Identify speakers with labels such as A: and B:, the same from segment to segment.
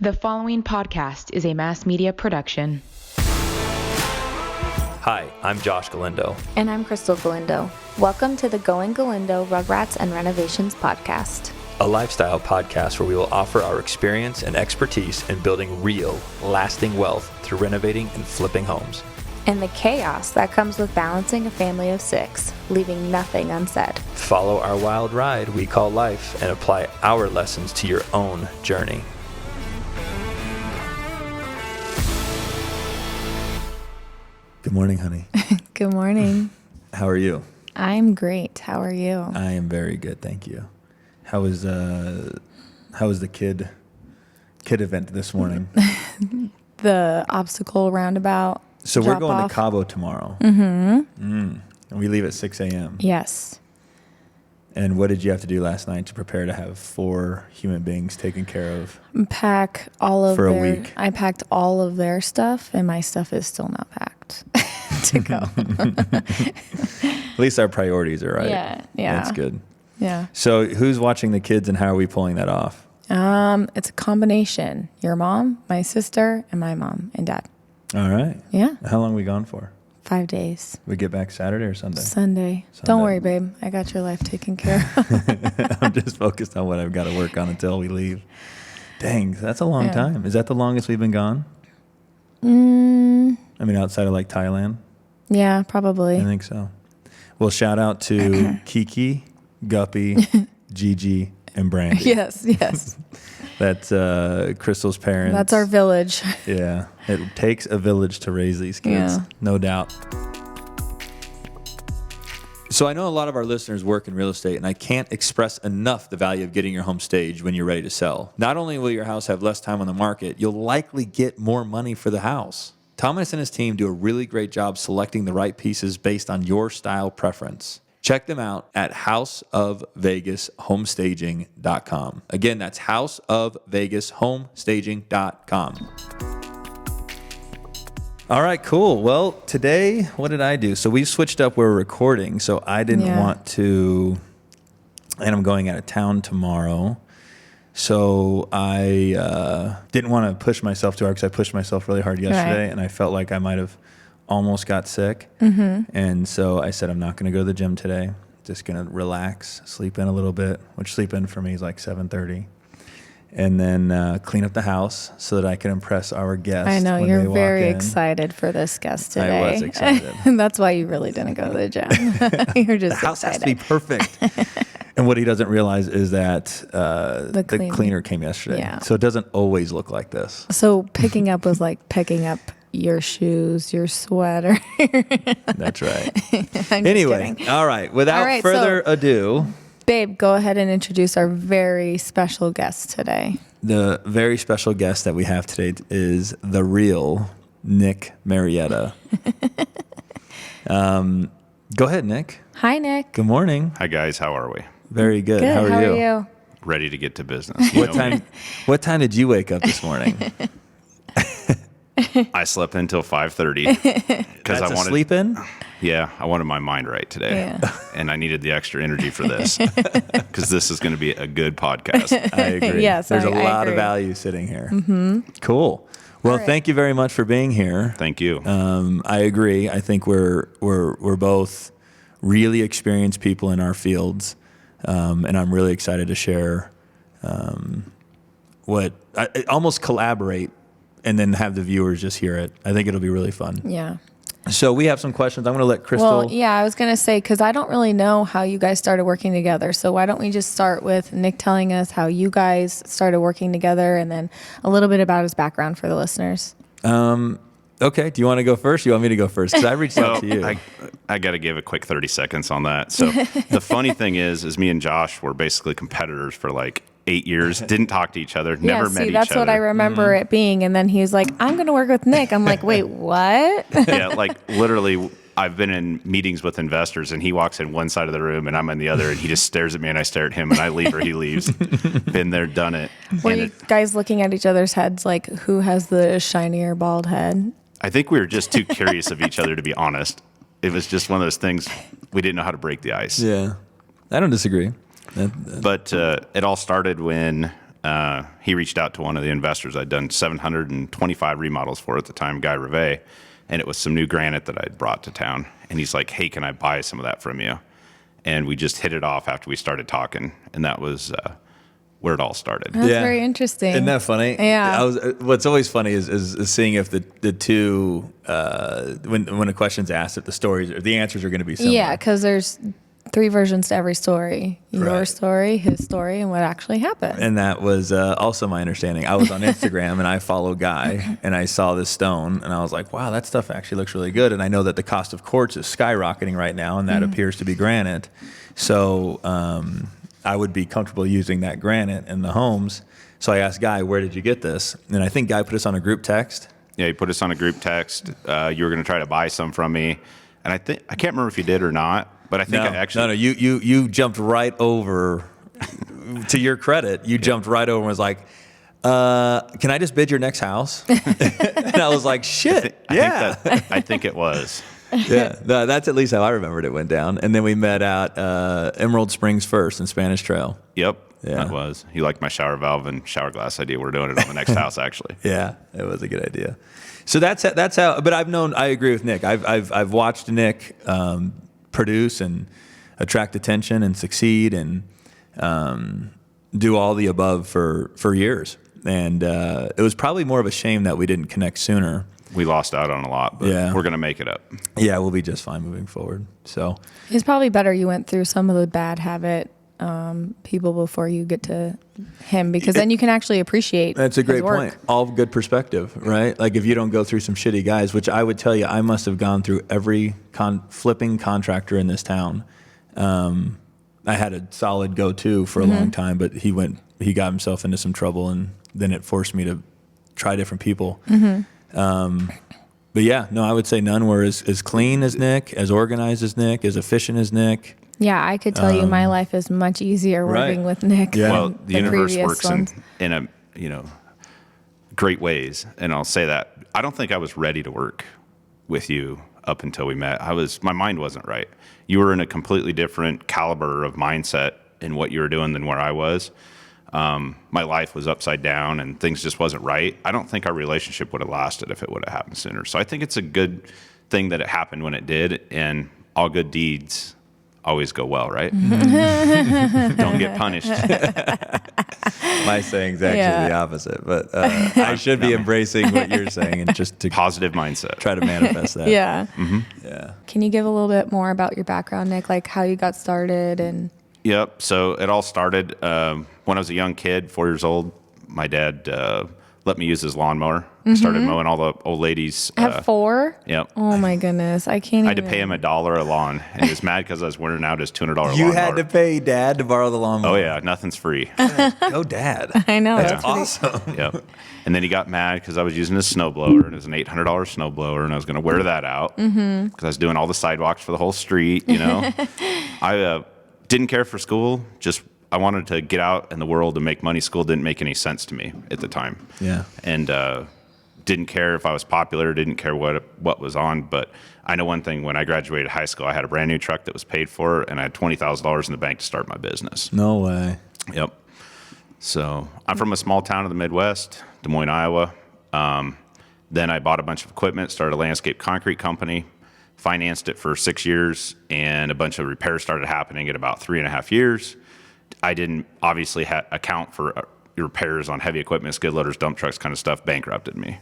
A: The following podcast is a mass media production.
B: Hi, I'm Josh Galindo.
C: And I'm Krystal Galindo. Welcome to the Going Galindo Rugrats and Renovations podcast.
B: A lifestyle podcast where we will offer our experience and expertise in building real, lasting wealth through renovating and flipping homes.
C: And the chaos that comes with balancing a family of 6, leaving nothing unsaid.
B: Follow our wild ride we call life and apply our lessons to your own journey. Good morning, honey.
C: Good morning.
B: How are you?
C: I'm great. How are you?
B: I am very good, thank you. How was the kid event this morning?
C: The obstacle roundabout.
B: So we're going
C: off.
B: to Cabo tomorrow.
C: Mm-hmm.
B: And we leave at 6 a.m.
C: Yes.
B: And what did you have to do last night to prepare to have 4 human beings taken care of?
C: Pack all of
B: for a
C: their,
B: week.
C: I packed all of their stuff, and my stuff is still not packed to go.
B: At least our priorities are right.
C: Yeah.
B: That's good.
C: Yeah.
B: So who's watching the kids and how are we pulling that off?
C: It's a combination. Your mom, my sister, and my mom and dad.
B: All right.
C: Yeah.
B: How long are we gone for?
C: 5 days.
B: We get back Saturday or Sunday?
C: Sunday. Don't worry, babe. I got your life taken care of.
B: I'm just focused on what I've got to work on until we leave. Dang, that's a long time. Is that the longest we've been gone? I mean, outside of like Thailand?
C: Yeah, probably.
B: I think so. Well, shout out to Kiki, Guppy, Gigi, and Brandy.
C: Yes.
B: That's Krystal's parents.
C: That's our village.
B: Yeah. It takes a village to raise these kids.
C: Yeah.
B: No doubt. So I know a lot of our listeners work in real estate, and I can't express enough the value of getting your home staged when you're ready to sell. Not only will your house have less time on the market, you'll likely get more money for the house. Thomas and his team do a really great job selecting the right pieces based on your style preference. Check them out at houseofvegas.homestaging.com. Again, that's houseofvegas.homestaging.com. All right, cool. Well, today, what did I do? So we switched up where we're recording, so I didn't want to, and I'm going out of town tomorrow. So I didn't want to push myself too hard because I pushed myself really hard yesterday, and I felt like I might have almost got sick. And so I said, I'm not going to go to the gym today. Just going to relax, sleep in a little bit, which sleep in for me is like 7:30. And then clean up the house so that I can impress our guests.
C: I know,
B: when
C: you're
B: they walk
C: very
B: in.
C: excited for this guest today.
B: I was excited.
C: That's why you really didn't go to the gym. You're just
B: The house
C: excited.
B: has to be perfect. And what he doesn't realize is that the cleaner came yesterday.
C: Yeah.
B: So it doesn't always look like this.
C: So picking up was like picking up your shoes, your sweater.
B: That's right.
C: I'm
B: Anyway,
C: just kidding.
B: all right. Without further ado,
C: babe, go ahead and introduce our very special guest today.
B: the very special guest that we have today is the real Nick Marietta. Go ahead, Nick.
C: Hi, Nick.
B: Good morning.
D: Hi guys, how are we?
B: Very good.
C: Good.
B: How are you?
D: Ready to get to business. You know me.
B: What time did you wake up this morning?
D: I slept until 5:30 because
B: That's a sleep in?
D: Yeah, I wanted my mind right today,
C: Yeah.
D: and I needed the extra energy for this because this is going to be a good podcast.
B: I agree.
C: Yes,
B: There's
C: I
B: a lot of
C: agree.
B: value sitting here. Cool. Well, thank you very much for being here.
D: Thank you.
B: I agree. I think we're both really experienced people in our fields, and I'm really excited to share what I almost collaborate and then have the viewers just hear it. I think it'll be really fun.
C: Yeah.
B: So we have some questions. I'm going to let Krystal.
C: Well, yeah, I was going to say, because I don't really know how you guys started working together. So why don't we just start with Nick telling us how you guys started working together and then a little bit about his background for the listeners.
B: Okay. Do you want to go first? Or you want me to go first? Because I reached out to you.
D: I got to give a quick 30 seconds on that. So the funny thing is me and Josh were basically competitors for like 8 years, didn't talk to each other, never met each other.
C: That's what I remember it being. And then he was like, I'm going to work with Nick. I'm like, wait, what?
D: Yeah, like literally I've been in meetings with investors and he walks in one side of the room and I'm in the other and he just stares at me and I stare at him and I leave or he leaves. Been there, done it.
C: Were
D: And
C: you guys looking at each other's heads like who has the shinier bald head?
D: I think we were just too curious of each other, to be honest. It was just one of those things we didn't know how to break the ice.
B: Yeah. I don't disagree.
D: But it all started when he reached out to one of the investors I'd done 725 remodels for at the time, Guy Rivet, and it was some new granite that I'd brought to town. And he's like, hey, can I buy some of that from you? And we just hit it off after we started talking, and that was where it all started.
C: That's very interesting.
B: Isn't that funny?
C: Yeah.
B: What's always funny is seeing if the two when a question's asked, if the stories or the answers are going to be similar.
C: Yeah, because there's 3 versions to every story: your
B: Right.
C: story, his story, and what actually happened.
B: And that was also my understanding. I was on Instagram and I follow Guy, and I saw this stone, and I was like, wow, that stuff actually looks really good. And I know that the cost of quartz is skyrocketing right now, and that appears to be granite. So I would be comfortable using that granite in the homes. So I asked Guy, where did you get this? And I think Guy put us on a group text.
D: Yeah, he put us on a group text. You were going to try to buy some from me, and I can't remember if you did or not. But I think I actually...
B: No, you jumped right over, to your credit, you jumped right over and was like, can I just bid your next house? And I was like, shit, yeah.
D: I think it was.
B: Yeah, that's at least how I remembered it went down. And then we met out Emerald Springs First in Spanish Trail.
D: Yep,
B: Yeah.
D: that was. He liked my shower valve and shower glass idea. We're doing it on the next house, actually.
B: Yeah, it was a good idea. So that's how. But I agree with Nick. I've watched Nick produce and attract attention and succeed and do all the above for years. And it was probably more of a shame that we didn't connect sooner.
D: We lost out on a lot, but we're going to make it up.
B: Yeah, we'll be just fine moving forward. So
C: It's probably better you went through some of the bad habit people before you get to him, because then you can actually appreciate
B: that's a
C: his
B: great
C: work.
B: point. All good perspective, right? Like if you don't go through some shitty guys, which I would tell you, I must have gone through every flipping contractor in this town. I had a solid go-to for a long time, but he got himself into some trouble, and then it forced me to try different people. But yeah, no, I would say none were as clean as Nick, as organized as Nick, as efficient as Nick.
C: Yeah, I could tell you my life is much easier working with Nick.
B: Yeah.
D: Well,
C: than
D: the universe works
C: ones.
D: in a great ways, and I'll say that. I don't think I was ready to work with you up until we met. My mind wasn't right. You were in a completely different caliber of mindset in what you were doing than where I was. My life was upside down and things just wasn't right. I don't think our relationship would have lasted if it would have happened sooner. So I think it's a good thing that it happened when it did, and all good deeds always go well, right? Don't get punished.
B: My saying's actually the opposite, but I should be embracing what you're saying and just to
D: Positive mindset.
B: try to manifest that.
C: Yeah.
B: Yeah.
C: Can you give a little bit more about your background, Nick, like how you got started? And
D: Yep. So it all started when I was a young kid, 4 years old. My dad let me use his lawnmower. Started mowing all the old ladies.
C: at 4?
D: Yep.
C: Oh my goodness, I can't.
D: I had to pay him $1 a lawn, and he was mad because I was wearing out his $200 lawnmower.
B: You had to pay Dad to borrow the lawnmower.
D: Oh yeah, nothing's free.
B: Go Dad.
C: I know.
B: That's
C: That's
B: awesome.
D: Yep. And then he got mad because I was using his snowblower, and it was an $800 snowblower, and I was going to wear that out because I was doing all the sidewalks for the whole street. I didn't care for school. I wanted to get out in the world and make money. School didn't make any sense to me at the time.
B: Yeah.
D: And didn't care if I was popular, didn't care what was on. But I know one thing, when I graduated high school, I had a brand new truck that was paid for, and I had $20,000 in the bank to start my business.
B: No way.
D: Yep. So I'm from a small town in the Midwest, Des Moines, Iowa. Then I bought a bunch of equipment, started a landscape concrete company, financed it for 6 years, and a bunch of repairs started happening at about 3.5 years. I didn't obviously account for repairs on heavy equipment, skid loaders, dump trucks, kind of stuff, bankrupted me.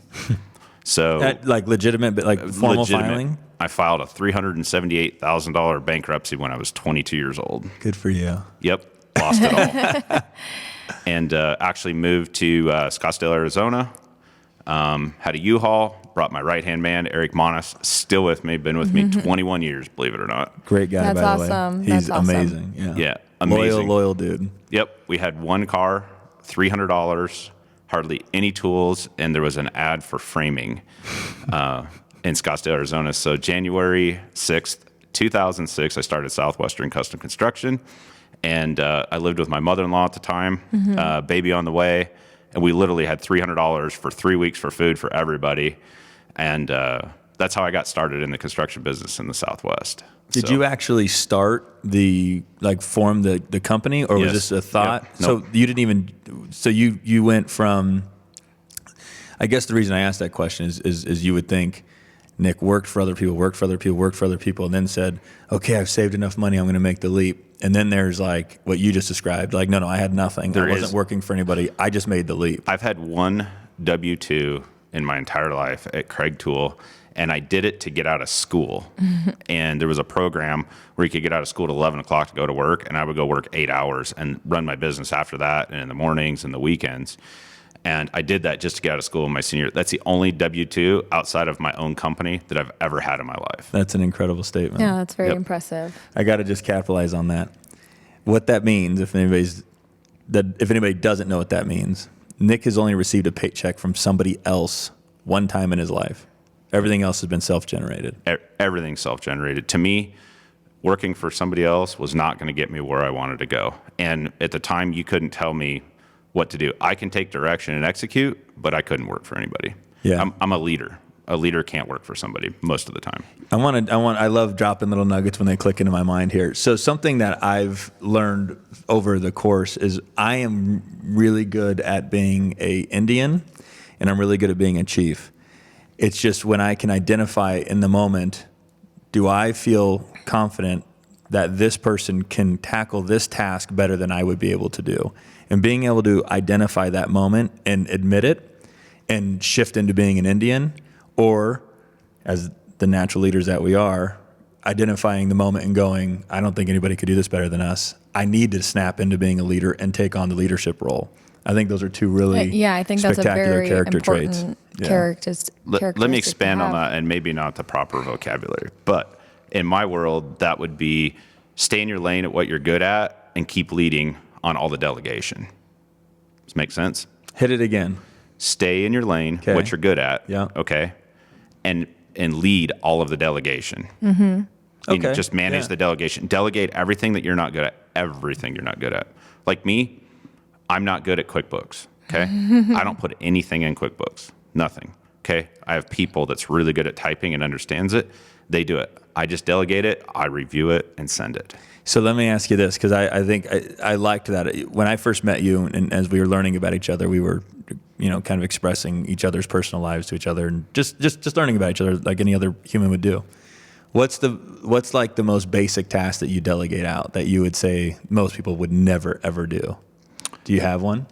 D: So
B: Like legitimate, but like formal filing?
D: I filed a $378,000 bankruptcy when I was 22 years old.
B: Good for you.
D: Yep, lost it all. And actually moved to Scottsdale, Arizona. Had a U-Haul, brought my right-hand man, Eric Monis, still with me, been with me 21 years, believe it or not.
B: Great guy,
C: That's
B: by the
C: awesome.
B: way.
C: That's
B: He's
C: awesome.
B: amazing. Yeah.
D: Yeah, amazing.
B: Loyal dude.
D: Yep, we had one car, $300, hardly any tools, and there was an ad for framing in Scottsdale, Arizona. So January 6th, 2006, I started Southwestern Custom Construction, and I lived with my mother-in-law at the time, baby on the way, and we literally had $300 for 3 weeks for food for everybody, and that's how I got started in the construction business in the Southwest.
B: Did you actually start form the company, or was
D: Yes.
B: this a thought?
D: Yep. Nope.
B: So you didn't even, so you went from, I guess the reason I asked that question is you would think Nick worked for other people, and then said, okay, I've saved enough money, I'm going to make the leap. And then there's like what you just described, like, no, I had nothing. I wasn't working for anybody. I just made the leap.
D: I've had one W-2 in my entire life at Craig Tool, and I did it to get out of school. And there was a program where you could get out of school at 11 o'clock to go to work, and I would go work 8 hours and run my business after that, and in the mornings and the weekends. And I did that just to get out of school in my senior year. That's the only W-2 outside of my own company that I've ever had in my life.
B: That's an incredible statement.
C: Yeah, that's very impressive.
B: I got to just capitalize on that. What that means, if anybody doesn't know what that means, Nick has only received a paycheck from somebody else one time in his life. Everything else has been self-generated.
D: Everything's self-generated. To me, working for somebody else was not going to get me where I wanted to go. And at the time, you couldn't tell me what to do. I can take direction and execute, but I couldn't work for anybody.
B: Yeah.
D: I'm a leader. A leader can't work for somebody most of the time.
B: I love dropping little nuggets when they click into my mind here. So something that I've learned over the course is I am really good at being a Indian, and I'm really good at being a chief. It's just when I can identify in the moment, do I feel confident that this person can tackle this task better than I would be able to do? And being able to identify that moment and admit it and shift into being an Indian, or as the natural leaders that we are, identifying the moment and going, I don't think anybody could do this better than us. I need to snap into being a leader and take on the leadership role. I think those are two really
C: I think that's a very
B: character
C: important
B: traits.
D: Let me expand on that, and maybe not the proper vocabulary, but in my world, that would be stay in your lane at what you're good at and keep leading on all the delegation. Does this make sense?
B: Hit it again.
D: Stay in your lane, what you're good at.
B: Yeah.
D: Okay. And lead all of the delegation.
C: Mm-hmm.
D: Okay. Just manage the delegation. Delegate everything that you're not good at. Everything you're not good at. Like me, I'm not good at QuickBooks. Okay. I don't put anything in QuickBooks. Nothing. Okay. I have people that's really good at typing and understands it. They do it. I just delegate it. I review it and send it.
B: So let me ask you this, because I think I liked that. When I first met you, and as we were learning about each other, we were, kind of expressing each other's personal lives to each other, and just learning about each other like any other human would do. What's like the most basic task that you delegate out that you would say most people would never ever do? Do you have one?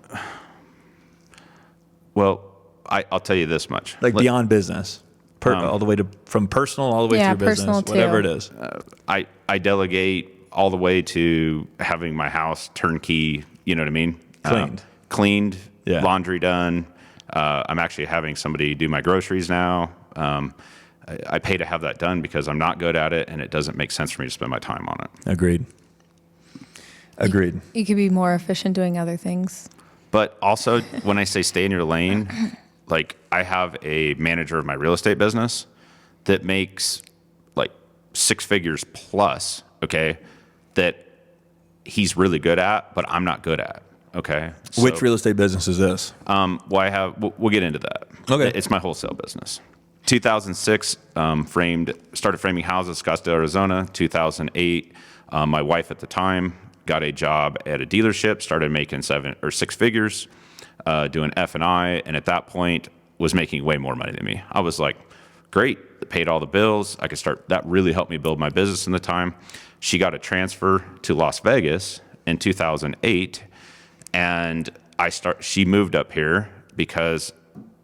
D: Well, I'll tell you this much.
B: Beyond business, all the way from personal all the way through business, whatever it is.
D: I delegate all the way to having my house turnkey, you know what I mean? Cleaned, laundry done. I'm actually having somebody do my groceries now. I pay to have that done because I'm not good at it, and it doesn't make sense for me to spend my time on it.
B: Agreed.
C: You could be more efficient doing other things.
D: But also, when I say stay in your lane, like I have a manager of my real estate business that makes like 6 figures plus, okay, that he's really good at, but I'm not good at, okay? So,
B: which real estate business is this?
D: We'll get into that.
B: Okay.
D: It's my wholesale business. 2006, started framing houses, Scottsdale, Arizona. 2008, my wife at the time got a job at a dealership, started making 7 or 6 figures, doing F&I, and at that point was making way more money than me. I was like, great, paid all the bills. I could start. That really helped me build my business in the time. She got a transfer to Las Vegas in 2008, and she moved up here because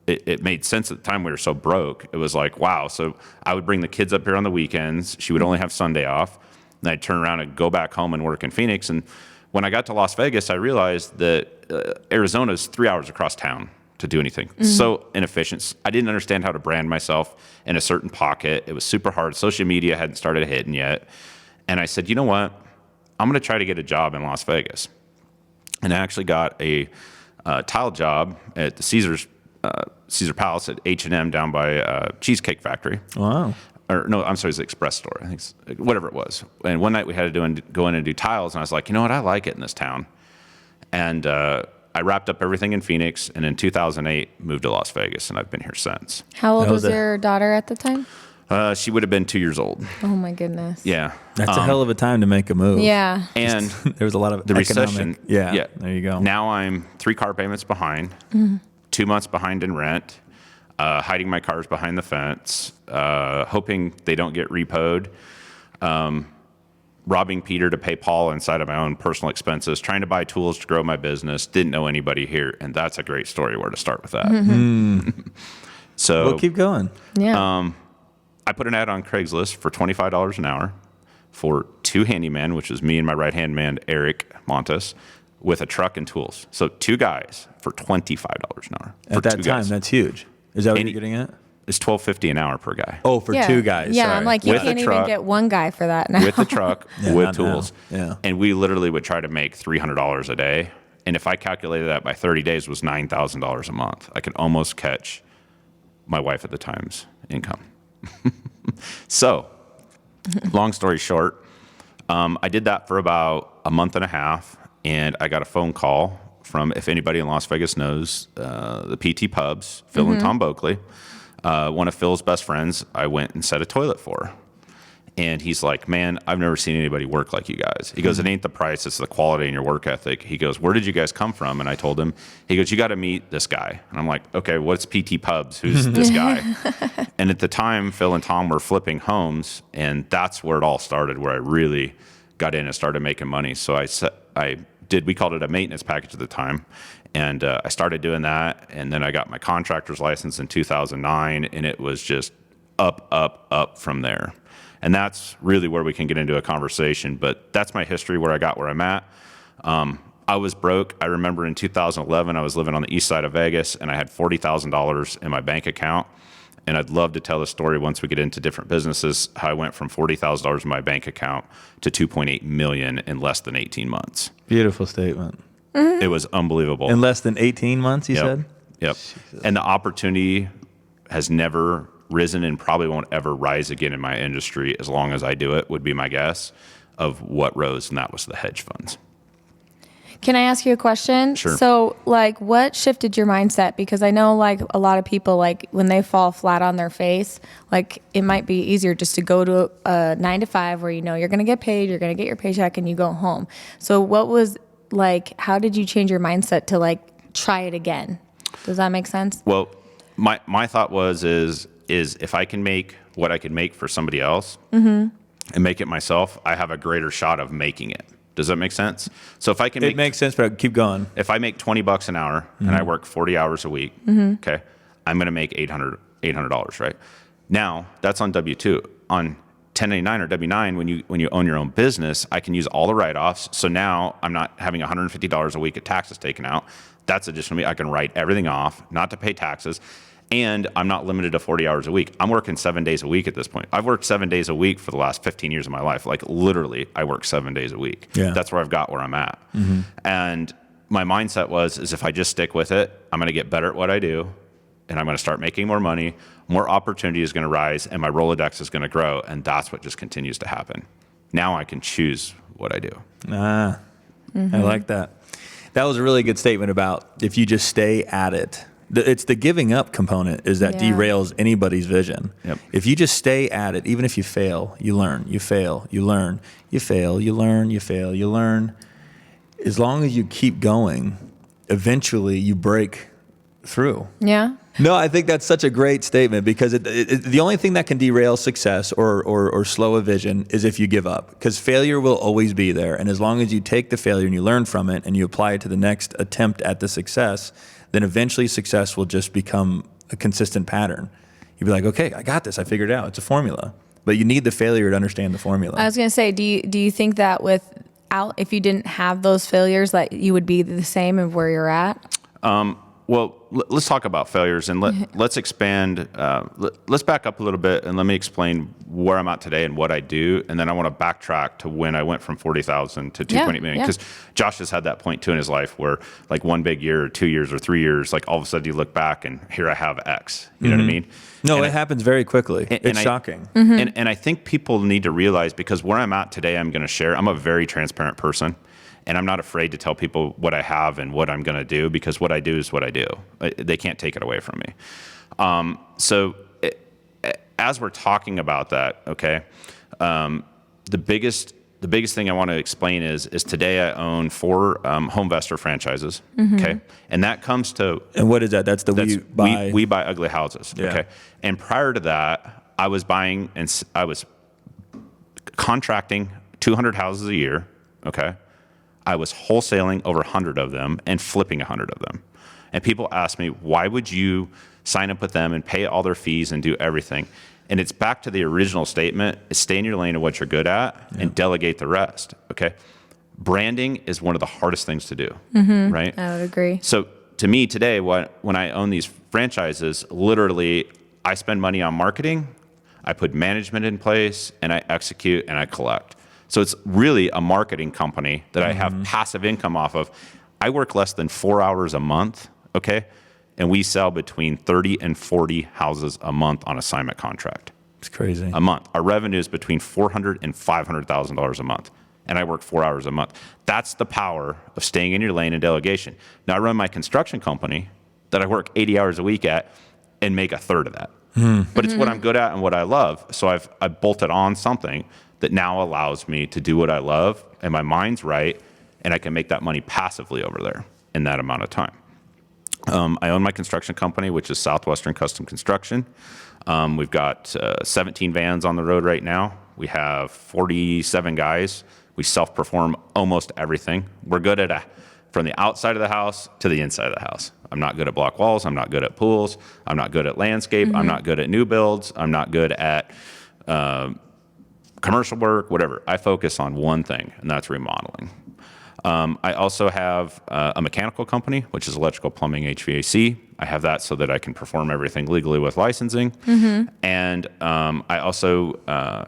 D: it made sense at the time. We were so broke. It was like, wow. So I would bring the kids up here on the weekends. She would only have Sunday off. And I'd turn around and go back home and work in Phoenix. And when I got to Las Vegas, I realized that Arizona is 3 hours across town to do anything. Mm-hmm. So inefficient. I didn't understand how to brand myself in a certain pocket. It was super hard. Social media hadn't started hitting yet. And I said, you know what? I'm going to try to get a job in Las Vegas. And I actually got a tile job at the Caesar Palace at H&M down by Cheesecake Factory.
B: Wow.
D: Or no, I'm sorry, it's the Express store. I think whatever it was. And one night we had to go in and do tiles, and I was like, you know what? I like it in this town. And I wrapped up everything in Phoenix, and in 2008 moved to Las Vegas, and I've been here since.
C: How old was your daughter at the time?
D: She would have been 2 years old.
C: Oh my goodness.
D: Yeah.
B: That's a hell of a time to make a move.
C: Yeah.
D: And
B: there was a lot of
D: the
B: economic,
D: recession.
B: Yeah. There you go.
D: Now I'm 3 car payments behind, 2 months behind in rent, hiding my cars behind the fence, hoping they don't get repoed, robbing Peter to pay Paul inside of my own personal expenses, trying to buy tools to grow my business, didn't know anybody here. And that's a great story where to start with that. So
B: We'll keep going.
C: Yeah.
D: I put an ad on Craigslist for $25 an hour for 2 handymen, which was me and my right-hand man, Eric Montes, with a truck and tools. So 2 guys for $25 an hour.
B: At that time, that's huge. Is that what you're getting at?
D: It's $12.50 an hour per guy.
B: Oh, for 2 guys.
C: Yeah,
B: Sorry.
C: I'm like, you
D: With
C: can't
D: the
C: even
D: truck.
C: get one guy for that now.
D: With the truck,
B: Yeah,
D: with
B: not
D: tools.
B: now. Yeah.
D: And we literally would try to make $300 a day. And if I calculated that by 30 days, it was $9,000 a month. I could almost catch my wife at the time's income. So, long story short, I did that for about a month and a half, and I got a phone call from, if anybody in Las Vegas knows, the PT Pubs, Phil and Tom Boakley. One of Phil's best friends, I went and set a toilet for. And he's like, man, I've never seen anybody work like you guys. He goes, it ain't the price, it's the quality and your work ethic. He goes, where did you guys come from? And I told him, he goes, you got to meet this guy. And I'm like, okay, what's PT Pubs? Who's this guy? And at the time, Phil and Tom were flipping homes, and that's where it all started, where I really got in and started making money. So we called it a maintenance package at the time. And I started doing that, and then I got my contractor's license in 2009, and it was just up from there. And that's really where we can get into a conversation. But that's my history, where I got where I'm at. I was broke. I remember in 2011, I was living on the east side of Vegas, and I had $40,000 in my bank account. And I'd love to tell the story once we get into different businesses, how I went from $40,000 in my bank account to $2.8 million in less than 18 months.
B: Beautiful statement.
D: It was unbelievable.
B: In less than 18 months, you
D: Yep.
B: said?
D: Yep.
B: Jesus.
D: And the opportunity has never risen and probably won't ever rise again in my industry as long as I do it, would be my guess of what rose, and that was the hedge funds.
C: Can I ask you a question?
D: Sure.
C: So, like, what shifted your mindset? Because I know, like, a lot of people, like, when they fall flat on their face, like, it might be easier just to go to a 9 to 5 where you know you're going to get paid, you're going to get your paycheck, and you go home. So, what was, like, how did you change your mindset to, like, try it again? Does that make sense?
D: Well, my thought is if I can make what I could make for somebody else and make it myself, I have a greater shot of making it. Does that make sense? So if I can
B: It makes sense, but keep going.
D: if I make $20 an hour and I work 40 hours a week, okay, I'm going to make $800, right? Now, that's on W-2. On 1099 or W-9, when you own your own business, I can use all the write-offs. So now I'm not having $150 a week of taxes taken out. That's additional to me. I can write everything off, not to pay taxes. And I'm not limited to 40 hours a week. I'm working 7 days a week at this point. I've worked 7 days a week for the last 15 years of my life. Like, literally, I work 7 days a week.
B: Yeah.
D: That's where I've got where I'm at. And my mindset is if I just stick with it, I'm going to get better at what I do, and I'm going to start making more money. More opportunity is going to rise, and my Rolodex is going to grow, and that's what just continues to happen. Now I can choose what I do.
B: I like that. That was a really good statement about if you just stay at it. It's the giving up component is that
C: Yeah.
B: derails anybody's vision.
D: Yep.
B: If you just stay at it, even if you fail, you learn, you fail, you learn, you fail, you learn, you fail, you learn. As long as you keep going, eventually you break through.
C: Yeah.
B: No, I think that's such a great statement because the only thing that can derail success or slow a vision is if you give up, because failure will always be there. And as long as you take the failure and you learn from it and you apply it to the next attempt at the success, then eventually success will just become a consistent pattern. You'll be like, okay, I got this. I figured it out. It's a formula. But you need the failure to understand the formula.
C: I was going to say, do you think that if you didn't have those failures, that you would be the same of where you're at?
D: Well, let's talk about failures, and let's expand. Let's back up a little bit, and let me explain where I'm at today and what I do, and then I want to backtrack to when I went from 40,000 to 2.8 million, because Josh has had that point too in his life where, like, 1 big year or 2 years or 3 years, like all of a sudden you look back and here I have X. You know what I mean?
B: No,
D: And
B: it happens very quickly. It's shocking.
D: And I think people need to realize, because where I'm at today, I'm going to share. I'm a very transparent person. And I'm not afraid to tell people what I have and what I'm going to do, because what I do is what I do. They can't take it away from me. So as we're talking about that, okay, the biggest thing I want to explain is today I own 4 Homevestor franchises, okay, and that comes to.
B: And what is that? That's
D: we buy ugly houses, okay. And prior to that, I was buying and I was contracting 200 houses a year, okay. I was wholesaling over 100 of them and flipping 100 of them. And people ask me, why would you sign up with them and pay all their fees and do everything? And it's back to the original statement, is stay in your lane of what you're good at and delegate the rest, okay? Branding is one of the hardest things to do, right?
C: I would agree.
D: So to me today, when I own these franchises, literally I spend money on marketing, I put management in place, and I execute and I collect. So it's really a marketing company that I have passive income off of. I work less than 4 hours a month, okay? And we sell between 30 and 40 houses a month on assignment contract.
B: It's crazy.
D: A month. Our revenue is between $400,000 and $500,000 a month. And I work 4 hours a month. That's the power of staying in your lane and delegation. Now I run my construction company that I work 80 hours a week at and make a third of that. But it's what I'm good at and what I love. So I've bolted on something that now allows me to do what I love, and my mind's right, and I can make that money passively over there in that amount of time. I own my construction company, which is Southwestern Custom Construction. We've got 17 vans on the road right now. We have 47 guys. We self-perform almost everything. We're good at from the outside of the house to the inside of the house. I'm not good at block walls. I'm not good at pools. I'm not good at landscape. I'm not good at new builds. I'm not good at commercial work, whatever. I focus on one thing, and that's remodeling. I also have a mechanical company, which is electrical, plumbing, HVAC. I have that so that I can perform everything legally with licensing. And I also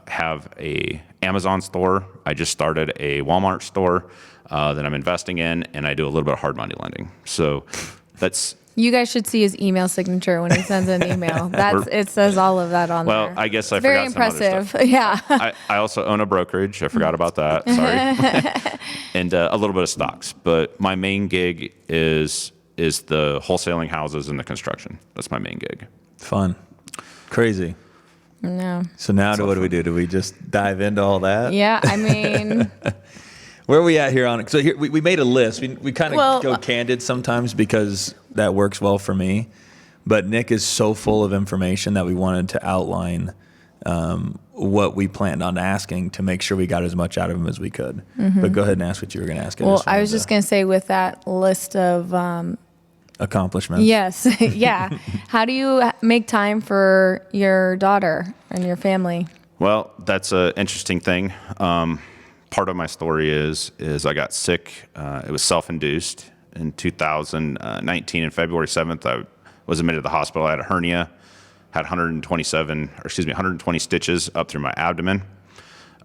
D: have a Amazon store. I just started a Walmart store that I'm investing in, and I do a little bit of hard money lending. So that's...
C: You guys should see his email signature when he sends an email. It says all of that on there.
D: Well, I guess I
C: Very
D: forgot some
C: impressive.
D: other stuff.
C: Yeah.
D: I also own a brokerage. I forgot about that. Sorry. And a little bit of stocks. But my main gig is the wholesaling houses and the construction. That's my main gig.
B: Fun. Crazy.
C: No.
B: So now what do we do? Do we just dive into all that?
C: Yeah, I mean...
B: Where are we at here on it? So here we made a list. We kind of go candid sometimes because that works well for me. But Nick is so full of information that we wanted to outline what we planned on asking to make sure we got as much out of him as we could. But go ahead and ask what you were going to ask.
C: Well, I was just going to say with that list of...
B: accomplishments.
C: Yes. Yeah. How do you make time for your daughter and your family?
D: Well, that's an interesting thing. Part of my story is I got sick. It was self-induced in 2019. On February 7th, I was admitted to the hospital. I had a hernia, had 120 stitches up through my abdomen.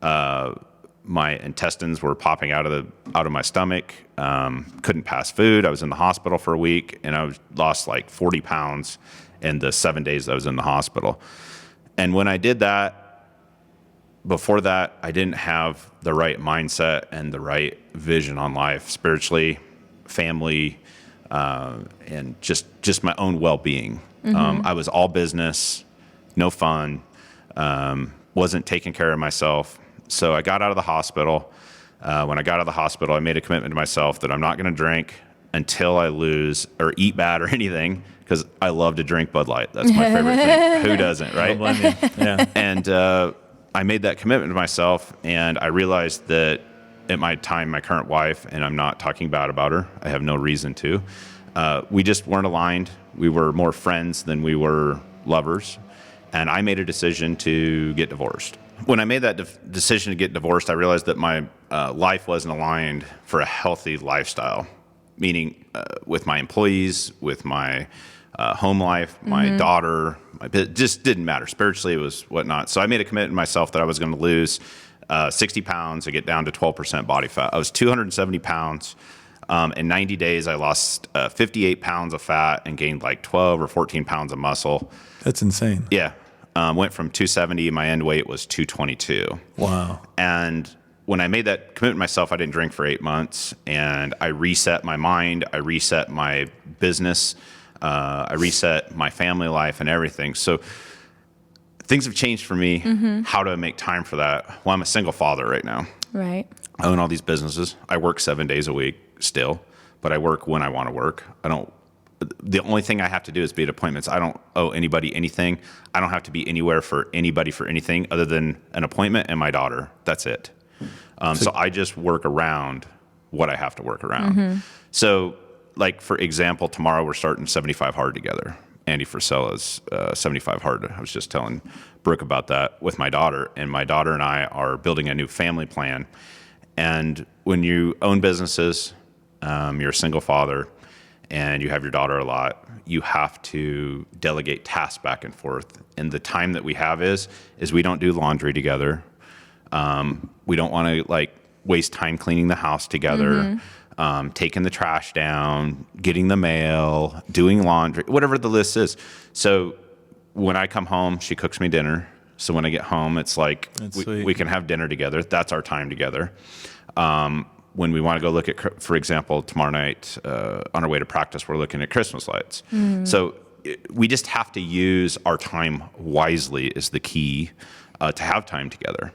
D: My intestines were popping out of my stomach. Couldn't pass food. I was in the hospital for a week, and I lost like 40 pounds in the 7 days I was in the hospital. And when I did that, before that, I didn't have the right mindset and the right vision on life, spiritually, family, and just my own well-being. I was all business, no fun, wasn't taking care of myself. So I got out of the hospital. When I got out of the hospital, I made a commitment to myself that I'm not going to drink until I lose or eat bad or anything, because I love to drink Bud Light. That's my favorite thing. Who doesn't, right?
B: Yeah.
D: And I made that commitment to myself, and I realized that at my time, my current wife, and I'm not talking bad about her, I have no reason to, we just weren't aligned. We were more friends than we were lovers, and I made a decision to get divorced. When I made that decision to get divorced, I realized that my life wasn't aligned for a healthy lifestyle, meaning with my employees, with my home life, my daughter, it just didn't matter. Spiritually, it was whatnot. So I made a commitment to myself that I was going to lose 60 pounds and get down to 12% body fat. I was 270 pounds. In 90 days, I lost 58 pounds of fat and gained like 12 or 14 pounds of muscle.
B: That's insane.
D: Yeah. Went from 270, my end weight was 222.
B: Wow.
D: And when I made that commitment to myself, I didn't drink for 8 months, and I reset my mind. I reset my business. I reset my family life and everything. So things have changed for me, how to make time for that. Well, I'm a single father right now.
C: Right.
D: I own all these businesses. I work 7 days a week still, but I work when I want to work. The only thing I have to do is be at appointments. I don't owe anybody anything. I don't have to be anywhere for anybody for anything other than an appointment and my daughter. That's it. So I just work around what I have to work around. So, like, for example, tomorrow we're starting 75 Hard together. Andy Frisella's 75 Hard. I was just telling Brooke about that with my daughter. And my daughter and I are building a new family plan. And when you own businesses, you're a single father, and you have your daughter a lot, you have to delegate tasks back and forth. And the time that we have is we don't do laundry together. We don't want to like waste time cleaning the house together, taking the trash down, getting the mail, doing laundry, whatever the list is. So when I come home, she cooks me dinner. So when I get home, it's like we can have dinner together. That's our time together. When we want to go look at, for example, tomorrow night, on our way to practice, we're looking at Christmas lights. So we just have to use our time wisely is the key to have time together.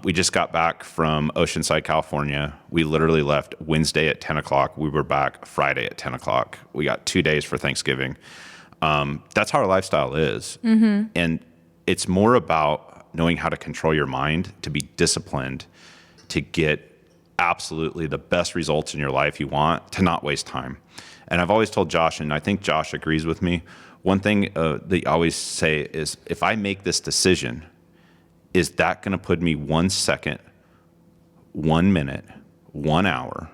D: We just got back from Oceanside, California. We literally left Wednesday at 10 o'clock. We were back Friday at 10 o'clock. We got 2 days for Thanksgiving. That's how our lifestyle is. And it's more about knowing how to control your mind, to be disciplined, to get absolutely the best results in your life you want, to not waste time. And I've always told Josh, and I think Josh agrees with me, one thing that I always say is, if I make this decision, is that going to put me 1 second, 1 minute, 1 hour,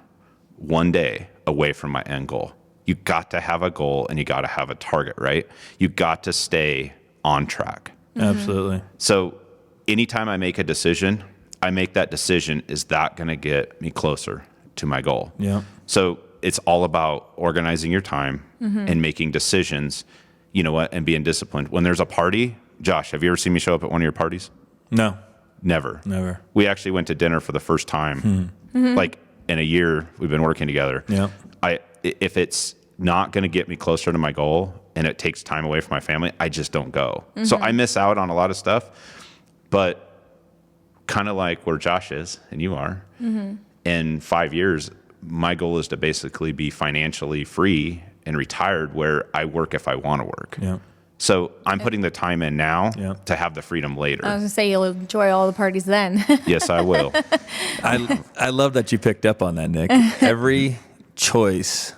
D: 1 day away from my end goal? You got to have a goal and you got to have a target, right? You got to stay on track.
B: Absolutely.
D: So anytime I make a decision, I make that decision, is that going to get me closer to my goal?
B: Yeah.
D: So it's all about organizing your time and making decisions, you know what, and being disciplined. When there's a party, Josh, have you ever seen me show up at one of your parties?
B: No.
D: Never.
B: We
D: We actually went to dinner for the first time, like in a year we've been working together.
B: Yeah.
D: If it's not going to get me closer to my goal and it takes time away from my family, I just don't go. So I miss out on a lot of stuff, but kind of like where Josh is and you are, in 5 years, my goal is to basically be financially free and retired where I work if I want to work.
B: Yeah.
D: So I'm putting the time in now to have the freedom later.
C: I was going to say, you'll enjoy all the parties then.
D: Yes, I will.
B: I love that you picked up on that, Nick. Every choice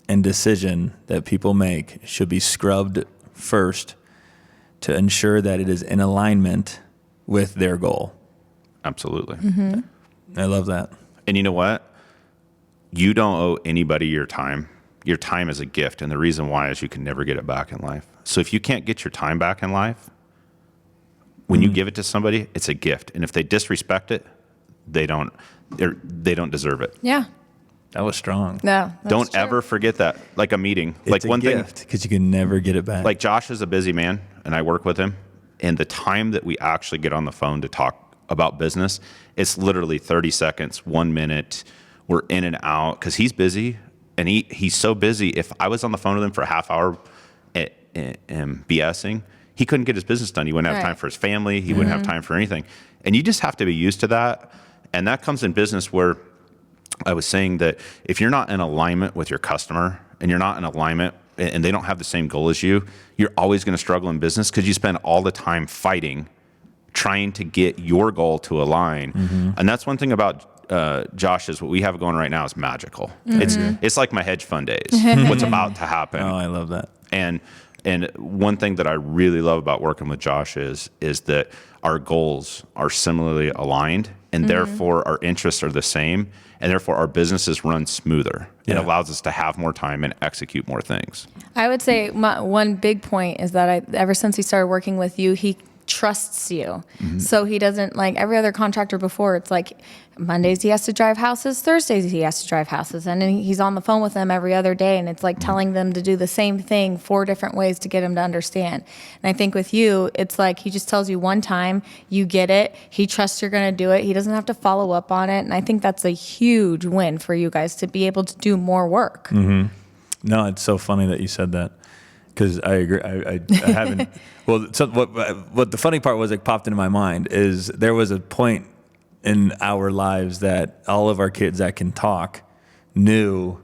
B: and decision that people make should be scrubbed first to ensure that it is in alignment with their goal.
D: Absolutely.
B: I love that.
D: And you know what? You don't owe anybody your time. Your time is a gift. And the reason why is you can never get it back in life. So if you can't get your time back in life, when you give it to somebody, it's a gift. And if they disrespect it, they don't deserve it.
C: Yeah.
B: That was strong.
C: No.
D: Don't ever forget that. Like a meeting.
B: It's
D: like
B: a
D: one
B: gift because you can never get it back.
D: Like Josh is a busy man and I work with him. And the time that we actually get on the phone to talk about business, it's literally 30 seconds, 1 minute. We're in and out because he's busy, and he's so busy. If I was on the phone with him for a half hour and BSing, he couldn't get his business done. He wouldn't have time for his family. He wouldn't have time for anything. And you just have to be used to that. And that comes in business where I was saying that if you're not in alignment with your customer and you're not in alignment and they don't have the same goal as you, you're always going to struggle in business because you spend all the time fighting, trying to get your goal to align. And that's one thing about Josh is what we have going right now is magical. It's like my hedge fund days, what's about to happen.
B: Oh, I love that.
D: And one thing that I really love about working with Josh is that our goals are similarly aligned and therefore our interests are the same and therefore our businesses run smoother. It allows us to have more time and execute more things.
C: I would say one big point is that ever since he started working with you, he trusts you. So he doesn't, like every other contractor before, it's like Mondays he has to drive houses, Thursdays he has to drive houses, and then he's on the phone with them every other day, and it's like telling them to do the same thing 4 different ways to get him to understand. And I think with you, it's like he just tells you one time, you get it, he trusts you're going to do it, he doesn't have to follow up on it, and I think that's a huge win for you guys to be able to do more work.
B: No, it's so funny that you said that. Because I agree. I haven't. Well, so what the funny part was that popped into my mind is there was a point in our lives that all of our kids that can talk knew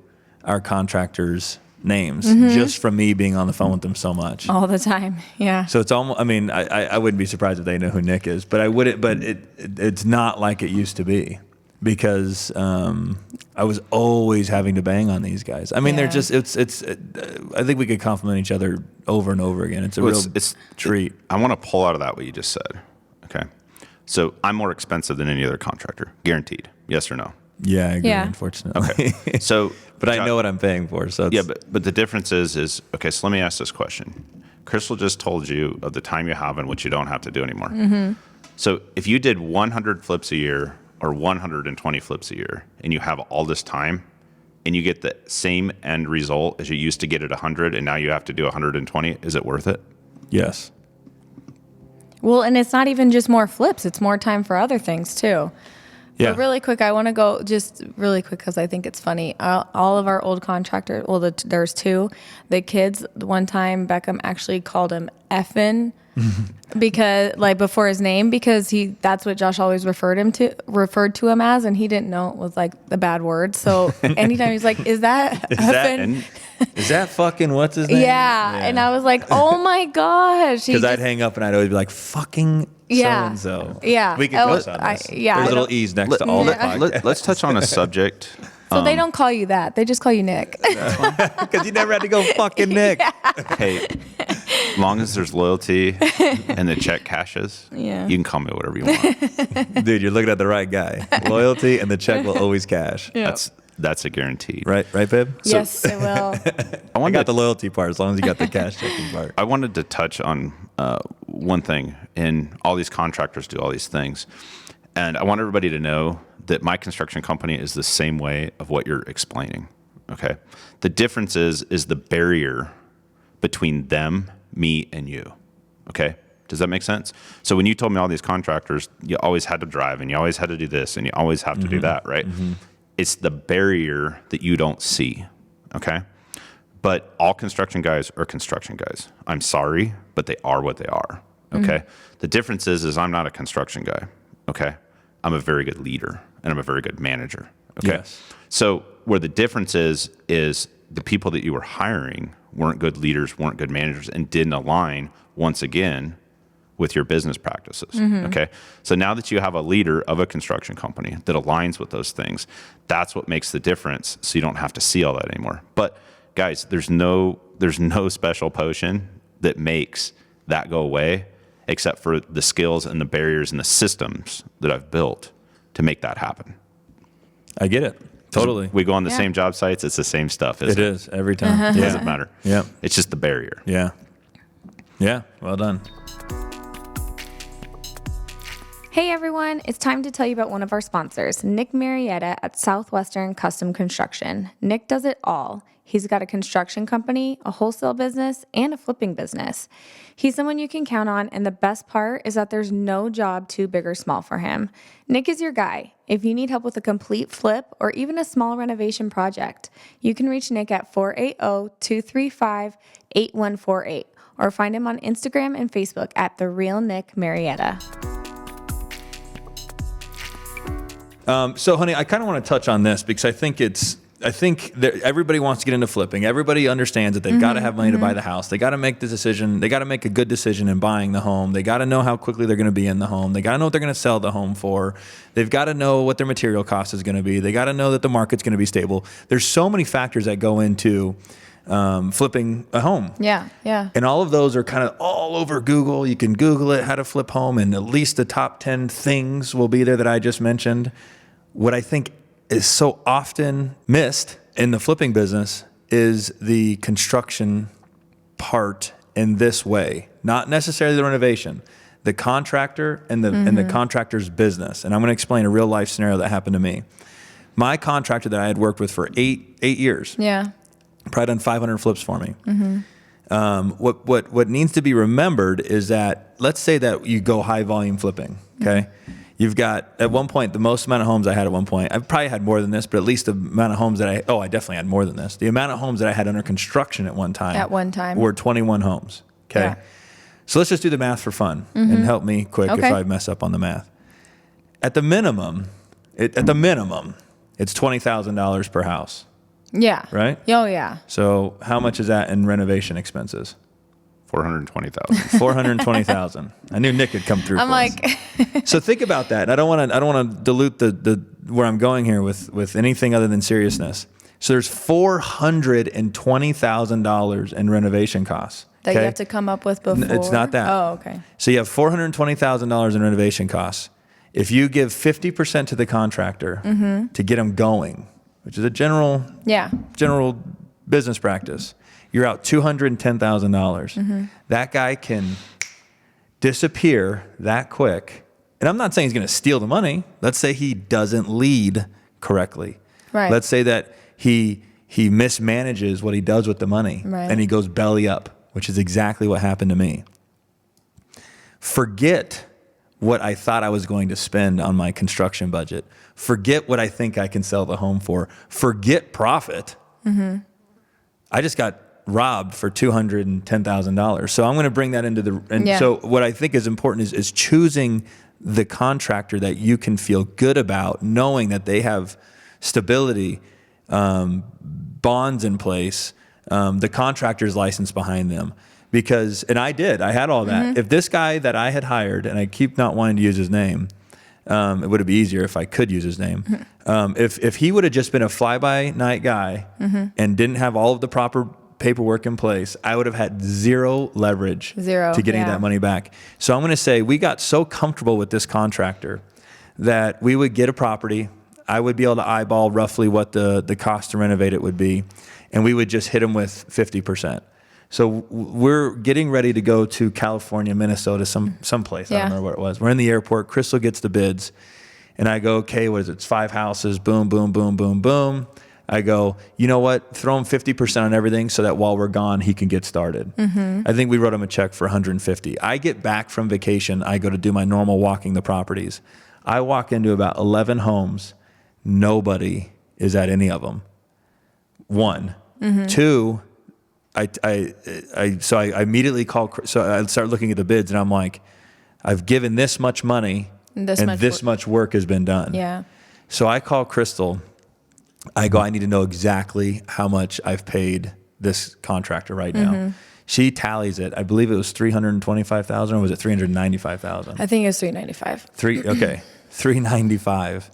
B: our contractors' names just from me being on the phone with them so much.
C: All the time. Yeah.
B: So it's almost, I mean, I wouldn't be surprised if they know who Nick is, but I wouldn't, but it's not like it used to be because I was always having to bang on these guys. I mean, they're just, I think we could compliment each other over and over again. It's a real treat.
D: I want to pull out of that what you just said. Okay. So I'm more expensive than any other contractor, guaranteed. Yes or no?
B: Yeah, I agree,
C: Yeah.
B: unfortunately.
D: Okay. So,
B: but I know what I'm paying for. So
D: yeah, but the difference is okay. So let me ask this question. Krystal just told you of the time you have and what you don't have to do anymore. Mm-hmm. So if you did 100 flips a year or 120 flips a year, and you have all this time, and you get the same end result as you used to get at 100, and now you have to do 120, is it worth it?
B: Yes.
C: Well, and it's not even just more flips. It's more time for other things too.
B: Yeah.
C: But really quick, I want to go just really quick because I think it's funny. All of our old contractors, well, there's two. The kids, one time Beckham actually called him effin' because like before his name because that's what Josh always referred to him as, and he didn't know it was like the bad word. So anytime he's like, "Is that effin'?"
B: Is that fucking what's his name?
C: Yeah. And I was like, "Oh my gosh!"
B: Because I'd hang up and I'd always be like, "Fucking."
C: Yeah.
B: So-and-so.
C: Yeah.
B: We can cuss on this. There's little E's next to all the podcasts.
D: Let's touch on a subject.
C: So they don't call you that. They just call you Nick.
B: Because you never had to go fucking Nick.
D: Hey, long as there's loyalty and the check cashes, you can call me whatever you want.
B: Dude, you're looking at the right guy. Loyalty and the check will always cash.
C: Yeah.
D: That's a guarantee.
B: Right, babe?
C: Yes, it will.
B: I got the loyalty part as long as you got the cash checking part.
D: I wanted to touch on one thing, and all these contractors do all these things. And I want everybody to know that my construction company is the same way of what you're explaining, okay? The difference is the barrier between them, me, and you, okay? Does that make sense? So when you told me all these contractors, you always had to drive, and you always had to do this, and you always have to do that, right? Mm-hmm. It's the barrier that you don't see, okay? But all construction guys are construction guys. I'm sorry, but they are what they are, okay? Mm-hmm. The difference is I'm not a construction guy, okay? I'm a very good leader, and I'm a very good manager, okay?
B: Yes.
D: So where the difference is the people that you were hiring weren't good leaders, weren't good managers, and didn't align, once again, with your business practices, okay? So now that you have a leader of a construction company that aligns with those things, that's what makes the difference, so you don't have to see all that anymore. But guys, there's no special potion that makes that go away except for the skills and the barriers and the systems that I've built to make that happen.
B: I get it. Totally.
D: We go on the same job sites, it's the same stuff, isn't it?
B: It is, every time.
D: It doesn't matter.
B: Yeah.
D: It's just the barrier.
B: Yeah. Yeah, well done.
C: Hey everyone, it's time to tell you about one of our sponsors, Nick Marietta at Southwestern Custom Construction. Nick does it all. He's got a construction company, a wholesale business, and a flipping business. He's someone you can count on, and the best part is that there's no job too big or small for him. Nick is your guy. If you need help with a complete flip or even a small renovation project, you can reach Nick at 480-235-8148 or find him on Instagram and Facebook at The Real Nick Marietta.
B: So, honey, I kind of want to touch on this because I think that everybody wants to get into flipping. Everybody understands that they've got to have money to buy the house. They got to make the decision. They got to make a good decision in buying the home. They got to know how quickly they're going to be in the home. They got to know what they're going to sell the home for. They've got to know what their material cost is going to be. They got to know that the market's going to be stable. There's so many factors that go into flipping a home.
C: Yeah.
B: And all of those are kind of all over Google. You can Google it, how to flip home, and at least the top 10 things will be there that I just mentioned. What I think is so often missed in the flipping business is the construction part in this way, not necessarily the renovation, the contractor and the contractor's business. And I'm going to explain a real life scenario that happened to me. My contractor that I had worked with for eight years, probably done 500 flips for me. What needs to be remembered is that, let's say that you go high volume flipping, okay? You've got, at one point, the most amount of homes I had at one point, I've probably had more than this, but at least the amount of homes that I definitely had more than this. The amount of homes that I had under construction at one time. Were 21 homes. Okay.
C: Yeah.
B: So let's just do the math for fun and help me quick if I mess up on the math. At the minimum, it's $20,000 per house.
C: Yeah.
B: Right?
C: Oh, yeah.
B: So how much is that in renovation expenses?
D: $420,000.
B: $420,000. I knew Nick had come through.
C: I'm like,
B: so think about that. I don't want to dilute the where I'm going here with anything other than seriousness. So there's $420,000 in renovation costs.
C: that you have to come up with before?
B: It's not that.
C: Oh, okay.
B: So you have $420,000 in renovation costs. If you give 50% to the contractor to get them going, which is a general business practice, you're out $210,000. That guy can disappear that quick. And I'm not saying he's going to steal the money. Let's say he doesn't lead correctly.
C: Right.
B: Let's say that he mismanages what he does with the money and he goes belly up, which is exactly what happened to me. Forget what I thought I was going to spend on my construction budget. Forget what I think I can sell the home for. Forget profit. I just got robbed for $210,000. So I'm going to bring that into so what I think is important is choosing the contractor that you can feel good about, knowing that they have stability, bonds in place, the contractor's license behind them. Because, and I had all that. If this guy that I had hired, and I keep not wanting to use his name, it would be easier if I could use his name. If he would have just been a fly-by-night guy and didn't have all of the proper paperwork in place, I would have had zero leverage to getting that money back. So I'm going to say we got so comfortable with this contractor that we would get a property. I would be able to eyeball roughly what the cost to renovate it would be, and we would just hit him with 50%. So we're getting ready to go to California, Minnesota, someplace. I don't remember where it was. We're in the airport. Krystal gets the bids, and I go, okay, what is it? It's 5 houses. Boom, boom, boom, boom, boom. I go, you know what? Throw him 50% on everything so that while we're gone, he can get started. I think we wrote him a check for $150. I get back from vacation. I go to do my normal walking the properties. I walk into about 11 homes. Nobody is at any of them. 1. 2, I immediately call. So I start looking at the bids, and I'm like, I've given this much money, and this much work has been done.
C: Yeah.
B: So I call Krystal. I go, I need to know exactly how much I've paid this contractor right now. She tallies it. I believe it was $325,000, or was it $395,000?
C: I think it was $395.
B: $395.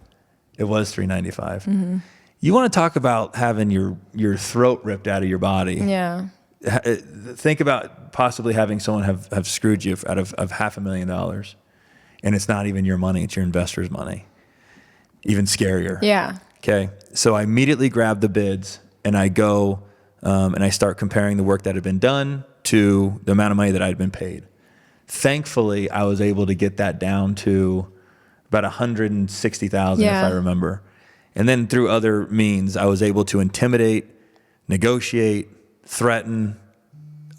B: It was $395. You want to talk about having your throat ripped out of your body?
C: Yeah.
B: Think about possibly having someone have screwed you out of $500,000, and it's not even your money; it's your investor's money. Even scarier.
C: Yeah.
B: Okay. So I immediately grab the bids and I go and I start comparing the work that had been done to the amount of money that I had been paid. Thankfully, I was able to get that down to about $160,000, if I remember. And then through other means, I was able to intimidate, negotiate, threaten.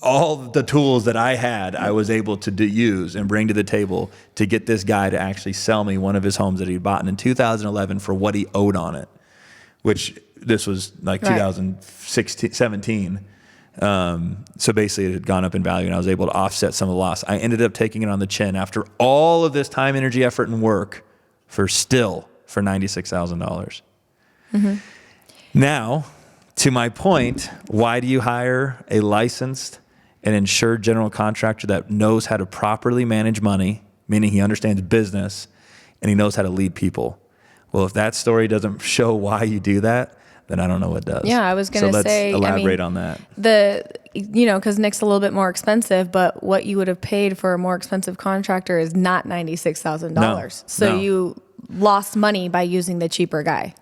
B: All the tools that I had, I was able to use and bring to the table to get this guy to actually sell me one of his homes that he'd bought in 2011 for what he owed on it, which this was like 2016, 17. So basically it had gone up in value, and I was able to offset some of the loss. I ended up taking it on the chin after all of this time, energy, effort, and work for $96,000. Now, to my point, why do you hire a licensed and insured general contractor that knows how to properly manage money, meaning he understands business, and he knows how to lead people? Well, if that story doesn't show why you do that, then I don't know what does.
C: Yeah, I was going to say.
B: So let's elaborate on that.
C: Because Nick's a little bit more expensive, but what you would have paid for a more expensive contractor is not $96,000. So you lost money by using the cheaper guy.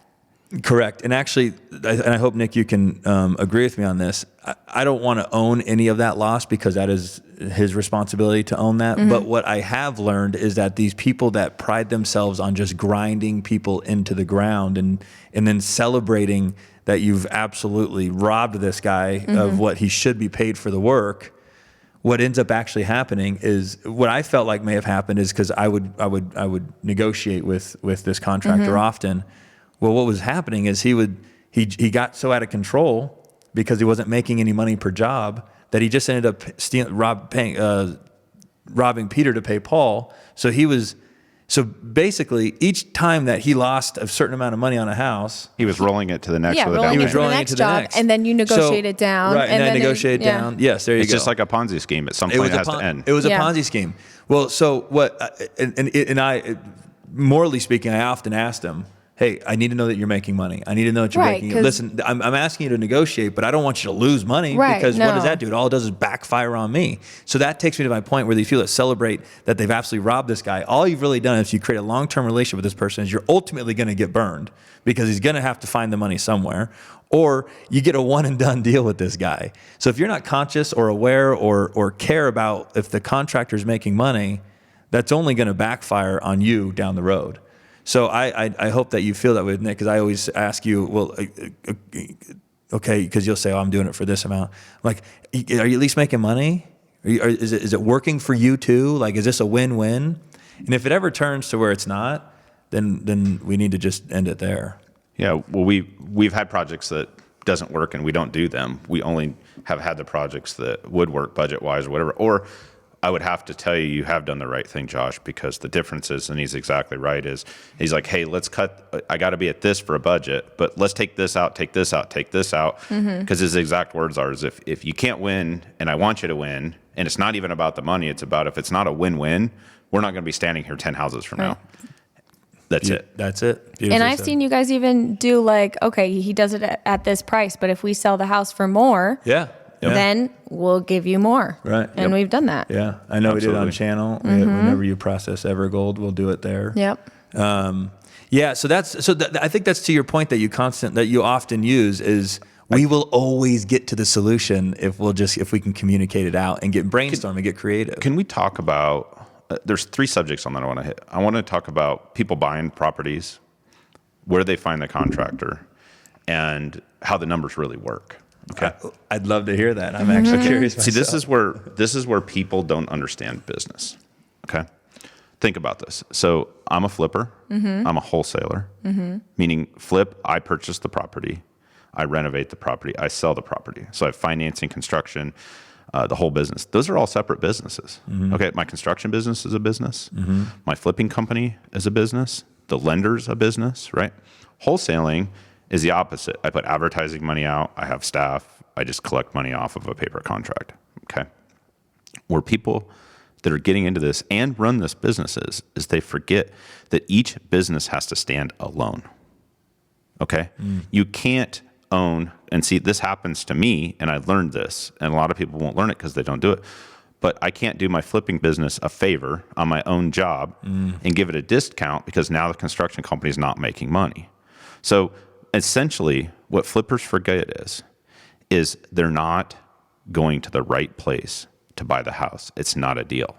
B: Correct. And actually, and I hope, Nick, you can agree with me on this. I don't want to own any of that loss because that is his responsibility to own that. But what I have learned is that these people that pride themselves on just grinding people into the ground and then celebrating that you've absolutely robbed this guy of what he should be paid for the work, what ends up actually happening is what I felt like may have happened is because I would negotiate with this contractor often. Well, what was happening is he got so out of control because he wasn't making any money per job that he just ended up robbing Peter to pay Paul. So basically, each time that he lost a certain amount of money on a house,
D: he was rolling it to the next.
C: Yeah,
D: with a
C: rolling
D: down
C: it to the
D: payment.
C: next job, and then you negotiate it down.
B: Right, and then I negotiate
C: yeah.
B: down. Yes, there you go.
D: It's just like a Ponzi scheme. At some point, it has to end.
B: It was a
C: Yeah.
B: Ponzi scheme. Well, so what? And I, morally speaking, I often asked him, "Hey, I need to know that you're making money. I need to know that you're
C: Right,
B: making. Listen, I'm asking you to negotiate, but I don't want you to lose money
C: Right,
B: because what does
C: no.
B: that do? All it does is backfire on me. So that takes me to my point where these people that celebrate that they've absolutely robbed this guy. All you've really done is you create a long-term relationship with this person. Is you're ultimately going to get burned because he's going to have to find the money somewhere, or you get a one-and-done deal with this guy. So if you're not conscious or aware or care about if the contractor is making money, that's only going to backfire on you down the road. So I hope that you feel that way with Nick, because I always ask you, well, okay, because you'll say, oh, I'm doing it for this amount. Like, are you at least making money? Is it working for you too? Like, is this a win-win? And if it ever turns to where it's not, then we need to just end it there.
D: Yeah, well, we've had projects that doesn't work and we don't do them. We only have had the projects that would work budget-wise or whatever. Or I would have to tell you have done the right thing, Josh, because the difference is, and he's exactly right, is he's like, hey, let's cut, I got to be at this for a budget, but let's take this out, take this out, take this out. Because his exact words are, is if you can't win and I want you to win, and it's not even about the money, it's about if it's not a win-win, we're not going to be standing here 10 houses from now. That's it.
B: That's it.
C: And I've seen you guys even do like, okay, he does it at this price, but if we sell the house for more,
B: Yeah.
C: then we'll give you more.
B: Right.
C: And we've done that.
B: Yeah. I know we did it on
D: Absolutely.
B: channel. Whenever you process Evergold, we'll do it there.
C: Yep.
B: Yeah. So I think that's to your point that you often use is we will always get to the solution if we can communicate it out and brainstorm and get creative.
D: Can we talk about, there's 3 subjects on that I want to hit. I want to talk about people buying properties, where they find the contractor, and how the numbers really work. Okay.
B: I'd love to hear that. I'm actually curious.
D: See, this is where people don't understand business. Okay. Think about this. So I'm a flipper. I'm a wholesaler, meaning flip, I purchase the property, I renovate the property, I sell the property. So I have financing, construction, the whole business. Those are all separate businesses. Okay. My construction business is a business. My flipping company is a business. The lender's a business, right? Wholesaling is the opposite. I put advertising money out. I have staff. I just collect money off of a paper contract. Okay. Where people that are getting into this and run this businesses is they forget that each business has to stand alone. Okay. You can't own, and see, this happens to me, and I learned this, and a lot of people won't learn it because they don't do it. But I can't do my flipping business a favor on my own job and give it a discount because now the construction company is not making money. So essentially, what flippers forget is they're not going to the right place to buy the house. It's not a deal.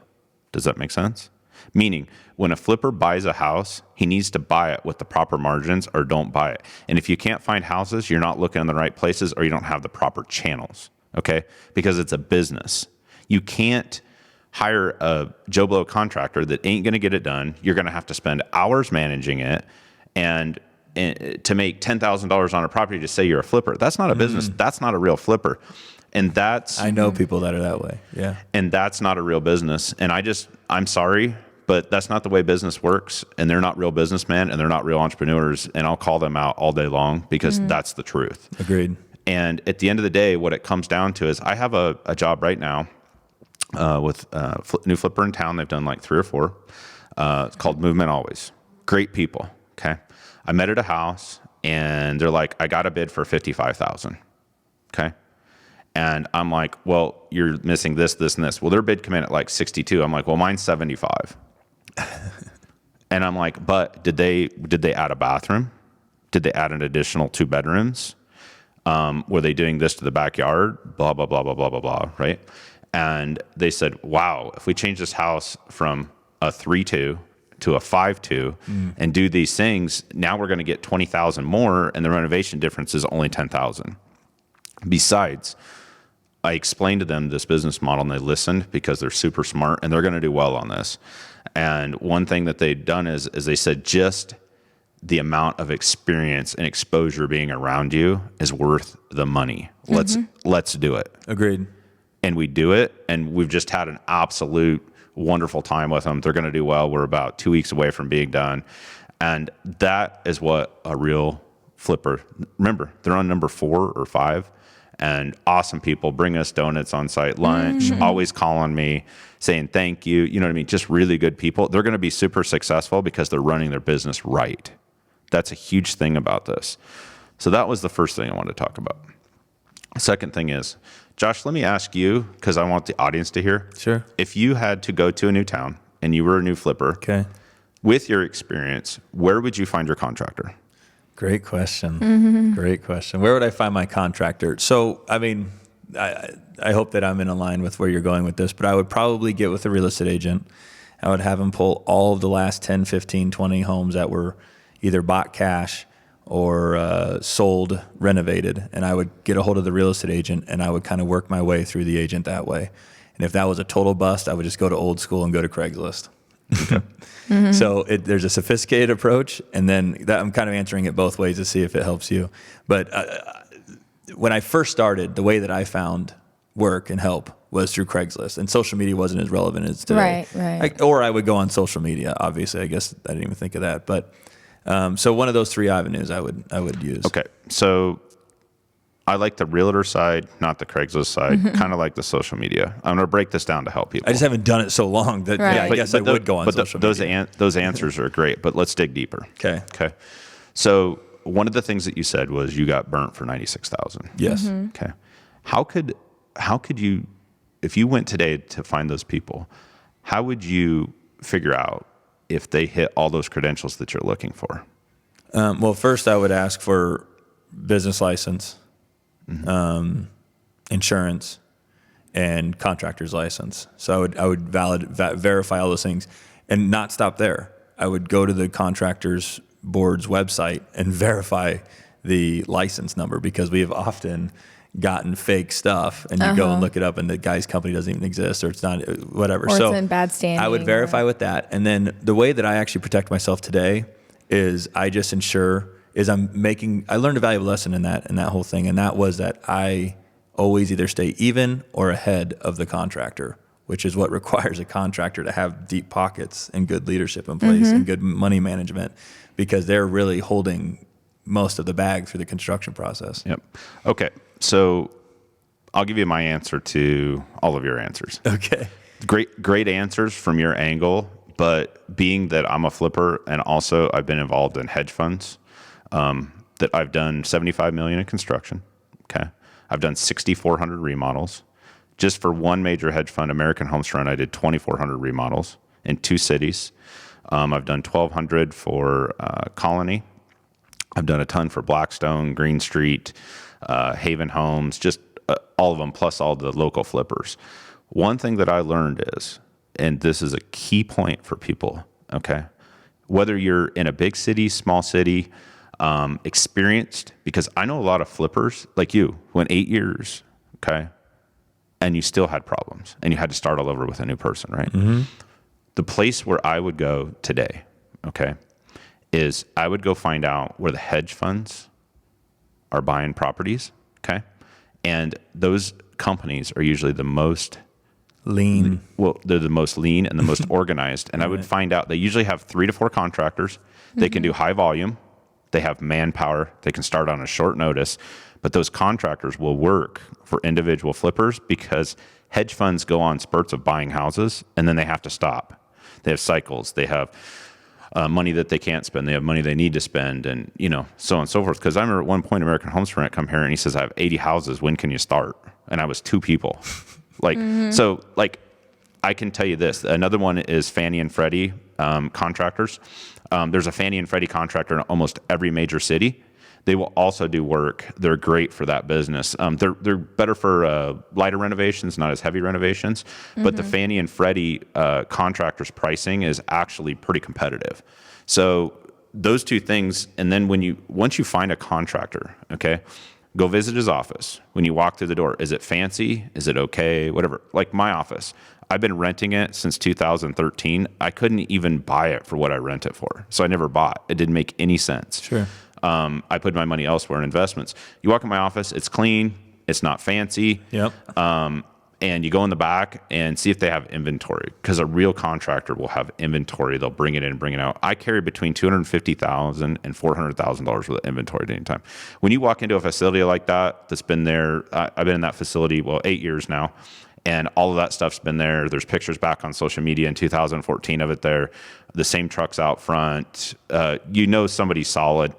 D: Does that make sense? Meaning, when a flipper buys a house, he needs to buy it with the proper margins or don't buy it. And if you can't find houses, you're not looking in the right places or you don't have the proper channels, okay? Because it's a business. You can't hire a Joe Blow contractor that ain't going to get it done. You're going to have to spend hours managing it and to make $10,000 on a property to say you're a flipper. That's not a business. That's not a real flipper. And
B: I know people that are that way. Yeah.
D: And that's not a real business. And I'm sorry, but that's not the way business works. And they're not real businessmen and they're not real entrepreneurs. And I'll call them out all day long because that's the truth.
B: Agreed.
D: And at the end of the day, what it comes down to is I have a job right now with new flipper in town. They've done like 3 or 4. It's called Movement Always. Great people. Okay. I met at a house and they're like, I got a bid for $55,000. Okay. And I'm like, well, you're missing this, this, and this. Well, their bid come in at like 62. I'm like, well, mine's 75. And I'm like, but did they add a bathroom? Did they add an additional 2 bedrooms? Were they doing this to the backyard? Blah, blah, blah, blah, blah, blah, blah, right? And they said, wow, if we change this house from a 3-2 to a 5-2 and do these things, now we're going to get 20,000 more and the renovation difference is only 10,000. Besides, I explained to them this business model, and they listened because they're super smart and they're going to do well on this. And one thing that they'd done is they said, just the amount of experience and exposure being around you is worth the money. Let's do it.
B: Agreed.
D: And we do it. And we've just had an absolute wonderful time with them. They're going to do well. We're about 2 weeks away from being done. And that is what a real flipper, remember, they're on number 4 or 5, and awesome people bring us donuts on site, lunch, always calling me saying thank you. You know what I mean? Just really good people. They're going to be super successful because they're running their business right. That's a huge thing about this. So that was the first thing I wanted to talk about. Second thing is, Josh, let me ask you, because I want the audience to hear.
B: Sure.
D: If you had to go to a new town and you were a new flipper,
B: Okay.
D: with your experience, where would you find your contractor?
B: Great question. Great question. Where would I find my contractor? So, I mean, I hope that I'm in line with where you're going with this, but I would probably get with a real estate agent. I would have him pull all of the last 10, 15, 20 homes that were either bought cash or sold, renovated. And I would get a hold of the real estate agent, and I would kind of work my way through the agent that way. And if that was a total bust, I would just go to old school and go to Craigslist. Okay. So there's a sophisticated approach, and then I'm kind of answering it both ways to see if it helps you. But when I first started, the way that I found work and help was through Craigslist, and social media wasn't as relevant as today.
C: Right.
B: Or I would go on social media. Obviously, I guess I didn't even think of that. But so one of those 3 avenues I would use.
D: Okay, so I like the realtor side, not the Craigslist side. Kind of like the social media. I'm going to break this down to help people.
B: I just haven't done it so long that
C: Right.
B: yeah, I guess I would go on social media.
D: Those answers are great, but let's dig deeper.
B: Okay.
D: So one of the things that you said was you got burnt for $96,000.
B: Yes.
D: Okay. How could you, if you went today to find those people, how would you figure out if they hit all those credentials that you're looking for?
B: Well, first I would ask for business license, insurance, and contractor's license. So I would verify all those things, and not stop there. I would go to the contractor's board's website and verify the license number, because we have often gotten fake stuff, and you go and look it up, and the guy's company doesn't even exist, or it's not, whatever.
C: Or
B: so
C: it's in bad standing.
B: I would verify with that, and then the way that I actually protect myself today is I just ensure I learned a valuable lesson in that whole thing, and that was that I always either stay even or ahead of the contractor, which is what requires a contractor to have deep pockets and good leadership in place and good money management, because they're really holding most of the bag through the construction process.
D: Yep. Okay. So I'll give you my answer to all of your answers.
B: Okay.
D: Great answers from your angle, but being that I'm a flipper, and also I've been involved in hedge funds, that I've done $75 million in construction. Okay. I've done 6,400 remodels. Just for one major hedge fund, American Homes Run, I did 2,400 remodels in 2 cities. I've done 1,200 for Colony. I've done a ton for Blackstone, Green Street, Haven Homes, just all of them, plus all the local flippers. One thing that I learned is, and this is a key point for people, okay, whether you're in a big city, small city, experienced, because I know a lot of flippers like you went 8 years, okay, and you still had problems, and you had to start all over with a new person, right? The place where I would go today, okay, is I would go find out where the hedge funds are buying properties, okay? And those companies are usually the most
B: Lean.
D: Well, they're the most lean and the most organized. And I would find out they usually have 3 to 4 contractors. They can do high volume. They have manpower. They can start on a short notice. But those contractors will work for individual flippers, because hedge funds go on spurts of buying houses, and then they have to stop. They have cycles. They have money that they can't spend. They have money they need to spend, and so on and so forth. Because I remember at one point, American Homes Rent come here, and he says, "I have 80 houses. When can you start?" And I was 2 people. So I can tell you this. Another one is Fannie and Freddie contractors. There's a Fannie and Freddie contractor in almost every major city. They will also do work. They're great for that business. They're better for lighter renovations, not as heavy renovations. But the Fannie and Freddie contractors' pricing is actually pretty competitive. So those 2 things, and then once you find a contractor, okay, Go visit his office. When you walk through the door, is it fancy? Is it okay? Whatever. Like my office, I've been renting it since 2013. I couldn't even buy it for what I rent it for. So I never bought. It didn't make any sense.
B: Sure.
D: I put my money elsewhere in investments. You walk in my office, it's clean. It's not fancy.
B: Yep.
D: And you go in the back and see if they have inventory, because a real contractor will have inventory. They'll bring it in and bring it out. I carry between $250,000 and $400,000 worth of inventory at any time. When you walk into a facility like that, that's been there, I've been in that facility, 8 years now, and all of that stuff's been there. There's pictures back on social media in 2014 of it there. The same trucks out front. Somebody's solid.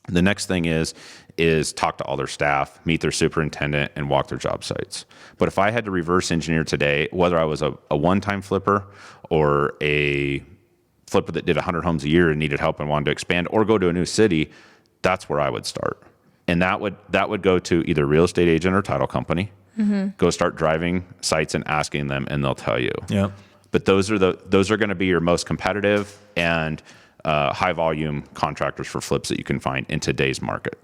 D: The next thing is talk to all their staff, meet their superintendent, and walk their job sites. But if I had to reverse engineer today, whether I was a one-time flipper or a flipper that did 100 homes a year and needed help and wanted to expand or go to a new city, that's where I would start. And that would go to either real estate agent or title company. Mm-hmm. Go start driving sites and asking them, and they'll tell you.
B: Yeah.
D: But those are going to be your most competitive and high volume contractors for flips that you can find in today's market.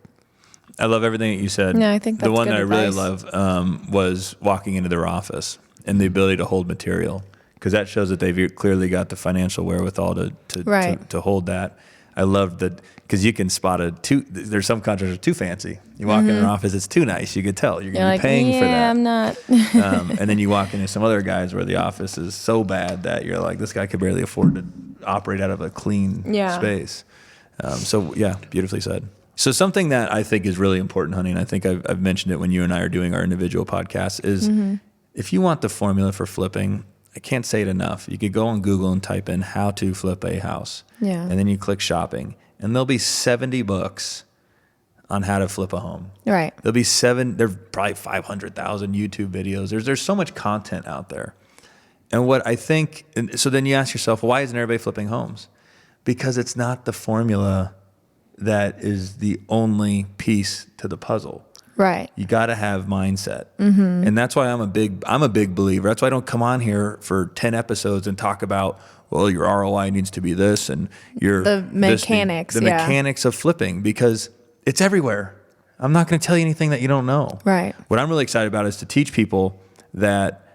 B: I love everything that you said.
C: Yeah, I think that's
B: the one
C: good
B: that
C: advice.
B: I really love was walking into their office and the ability to hold material, because that shows that they've clearly got the financial wherewithal to hold that. I love that, because you can spot there's some contractors too fancy. You walk in their office, it's too nice. You could tell you're going to be paying for that.
C: Yeah, I'm not.
B: And then you walk into some other guys where the office is so bad that you're like, this guy could barely afford to operate out of a clean space. Beautifully said. So something that I think is really important, honey, and I think I've mentioned it when you and I are doing our individual podcasts, is if you want the formula for flipping, I can't say it enough. You could go on Google and type in how to flip a house.
C: Yeah.
B: And then you click shopping, and there'll be 70 books on how to flip a home.
C: Right.
B: There's probably 500,000 YouTube videos. There's so much content out there. And what I think, so then you ask yourself, why isn't everybody flipping homes? Because it's not the formula that is the only piece to the puzzle.
C: Right.
B: You got to have mindset. Mm-hmm. And that's why I'm a big believer. That's why I don't come on here for 10 episodes and talk about, well, your ROI needs to be this and
C: the mechanics.
B: The mechanics of flipping, because it's everywhere. I'm not going to tell you anything that you don't know.
C: Right.
B: What I'm really excited about is to teach people that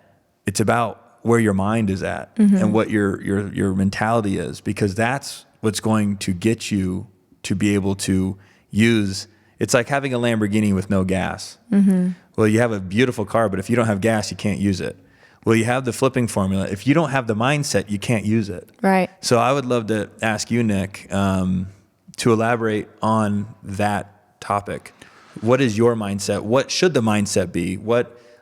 B: it's about where your mind is at and what your mentality is, because that's what's going to get you to be able to use. It's like having a Lamborghini with no gas. Mm-hmm. Well, you have a beautiful car, but if you don't have gas, you can't use it. Well, you have the flipping formula. If you don't have the mindset, you can't use it. Right. So I would love to ask you, Nick, to elaborate on that topic. What is your mindset? What should the mindset be?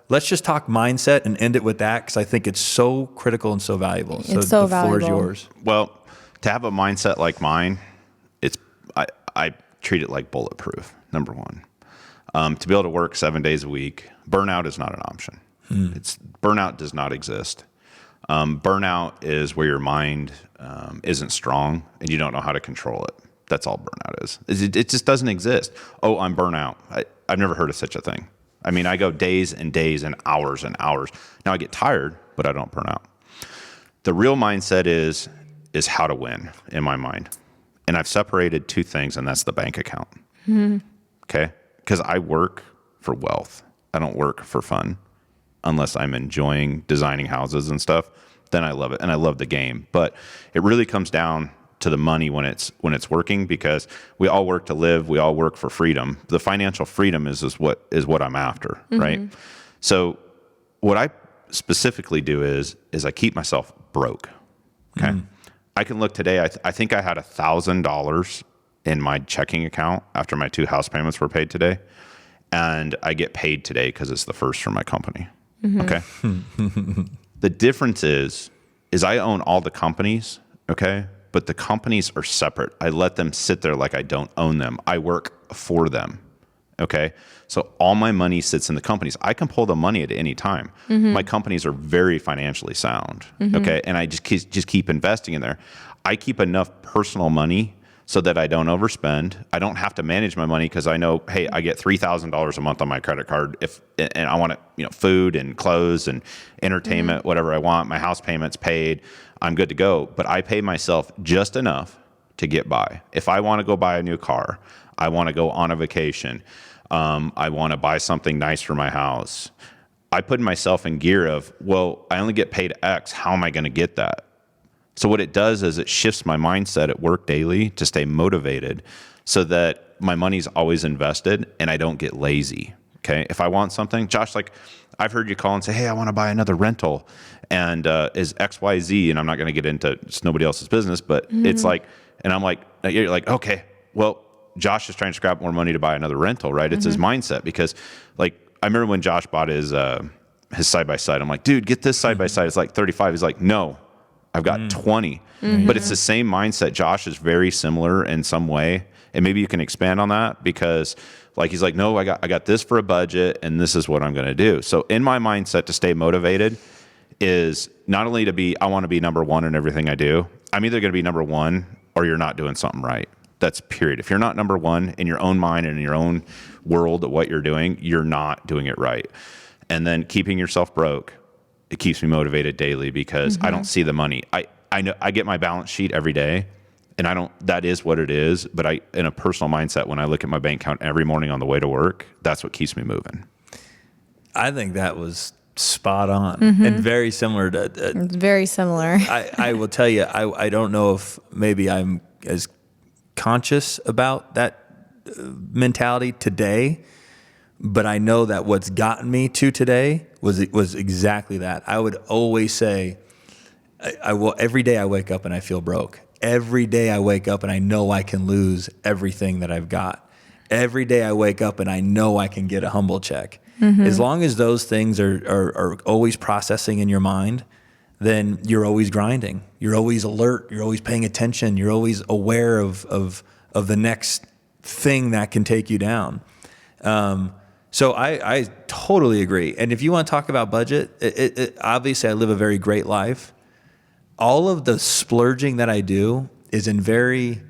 B: Let's just talk mindset and end it with that, because I think it's so critical and so valuable.
C: It's so
B: the
C: valuable.
B: floor is yours.
D: Well, to have a mindset like mine, I treat it like bulletproof, number one. To be able to work 7 days a week, burnout is not an option. Burnout does not exist. Burnout is where your mind isn't strong and you don't know how to control it. That's all burnout is. It just doesn't exist. Oh, I'm burnout. I've never heard of such a thing. I mean, I go days and days and hours and hours. Now I get tired, but I don't burn out. The real mindset is how to win in my mind. And I've separated two things, and that's the bank account. Mm-hmm. Okay? Because I work for wealth. I don't work for fun. Unless I'm enjoying designing houses and stuff, then I love it. And I love the game. But it really comes down to the money when it's working, because we all work to live. We all work for freedom. The financial freedom is what I'm after, right? So what I specifically do is I keep myself broke. Okay. I can look today. I think I had $1,000 in my checking account after my 2 house payments were paid today, and I get paid today because it's the first for my company. Okay. The difference is I own all the companies. Okay. But the companies are separate. I let them sit there like I don't own them. I work for them. Okay. So all my money sits in the companies. I can pull the money at any time. My companies are very financially sound. Okay. And I just keep investing in there. I keep enough personal money so that I don't overspend. I don't have to manage my money, because I know, hey, I get $3,000 a month on my credit card and I want food and clothes and entertainment, whatever I want. My house payment's paid. I'm good to go. But I pay myself just enough to get by. If I want to go buy a new car, I want to go on a vacation, I want to buy something nice for my house. I put myself in gear of, well, I only get paid X. How am I going to get that? So what it does is it shifts my mindset at work daily to stay motivated so that my money's always invested and I don't get lazy. Okay. If I want something, Josh, like I've heard you call and say, hey, I want to buy another rental and is XYZ. And I'm not going to get into it's nobody else's business, but it's like, and I'm like, you're like, okay, well, Josh is trying to scrap more money to buy another rental, right? It's his mindset because like, I remember when Josh bought his side-by-side, I'm like, dude, get this side-by-side. It's like 35. He's like, no, I've got 20. But it's the same mindset. Josh is very similar in some way. And maybe you can expand on that because like, he's like, no, I got this for a budget and this is what I'm going to do. So in my mindset to stay motivated is not only to be, I want to be number one in everything I do. I'm either going to be number one or you're not doing something right. That's period. If you're not number one in your own mind and in your own world of what you're doing, you're not doing it right. And then keeping yourself broke, it keeps me motivated daily because I don't see the money. I know I get my balance sheet every day and that is what it is. But in a personal mindset, when I look at my bank account every morning on the way to work, that's what keeps me moving.
B: I think that was spot on and very similar to,
C: It's very similar.
B: I will tell you, I don't know if maybe I'm as conscious about that mentality today, but I know that what's gotten me to today was exactly that. I would always say, I will every day I wake up and I feel broke. Every day I wake up and I know I can lose everything that I've got. Every day I wake up and I know I can get a humble check. As long as those things are always processing in your mind, then you're always grinding. You're always alert. You're always paying attention. You're always aware of the next thing that can take you down. So I totally agree. And if you want to talk about budget, obviously I live a very great life. All of the splurging that I do is in very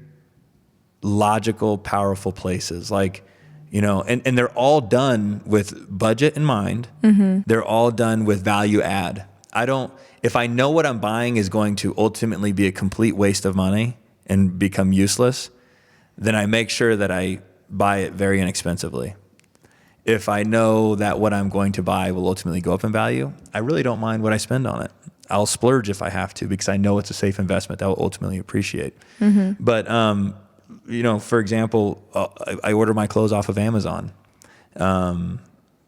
B: logical, powerful places. Like, and they're all done with budget in mind. They're all done with value add. If I know what I'm buying is going to ultimately be a complete waste of money and become useless, then I make sure that I buy it very inexpensively. If I know that what I'm going to buy will ultimately go up in value, I really don't mind what I spend on it. I'll splurge if I have to because I know it's a safe investment that will ultimately appreciate. But, for example, I order my clothes off of Amazon.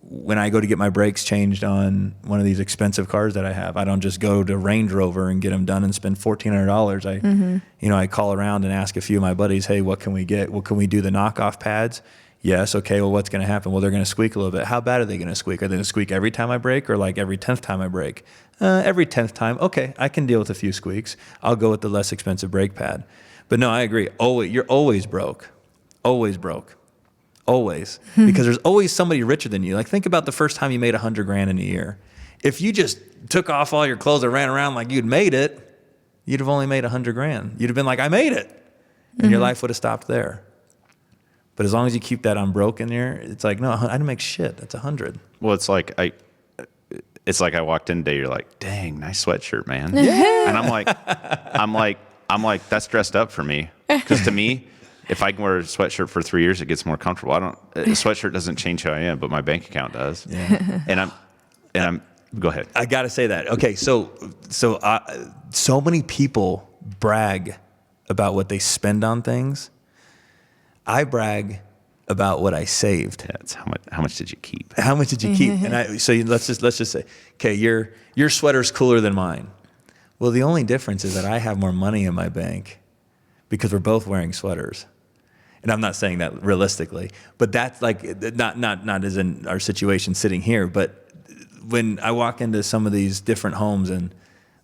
B: When I go to get my brakes changed on one of these expensive cars that I have, I don't just go to Range Rover and get them done and spend $1,400. I call around and ask a few of my buddies, hey, what can we get? Well, can we do the knockoff pads? Yes. Okay. Well, what's going to happen? Well, they're going to squeak a little bit. How bad are they going to squeak? Are they going to squeak every time I brake or like every 10th time I brake? Every 10th time. Okay. I can deal with a few squeaks. I'll go with the less expensive brake pad. But no, I agree. You're always broke. Always broke. Always. Because there's always somebody richer than you. Like think about the first time you made $100,000 in a year. If you just took off all your clothes and ran around like you'd made it, you'd have only made $100,000. You'd have been like, I made it. And your life would have stopped there. But as long as you keep that unbroken there, it's like, no, I didn't make shit. That's 100.
D: Well, it's like I walked in today. You're like, dang, nice sweatshirt, man. Yeah. And I'm like, that's dressed up for me. Because to me, if I can wear a sweatshirt for 3 years, it gets more comfortable. A sweatshirt doesn't change who I am, but my bank account does. Yeah. And I'm. Go ahead.
B: I got to say that. Okay, so many people brag about what they spend on things. I brag about what I saved.
D: Yeah, it's how much did you keep?
B: How much did you keep? And let's just say, okay, your sweater's cooler than mine. Well, the only difference is that I have more money in my bank because we're both wearing sweaters. And I'm not saying that realistically, but that's like not as in our situation sitting here, but when I walk into some of these different homes and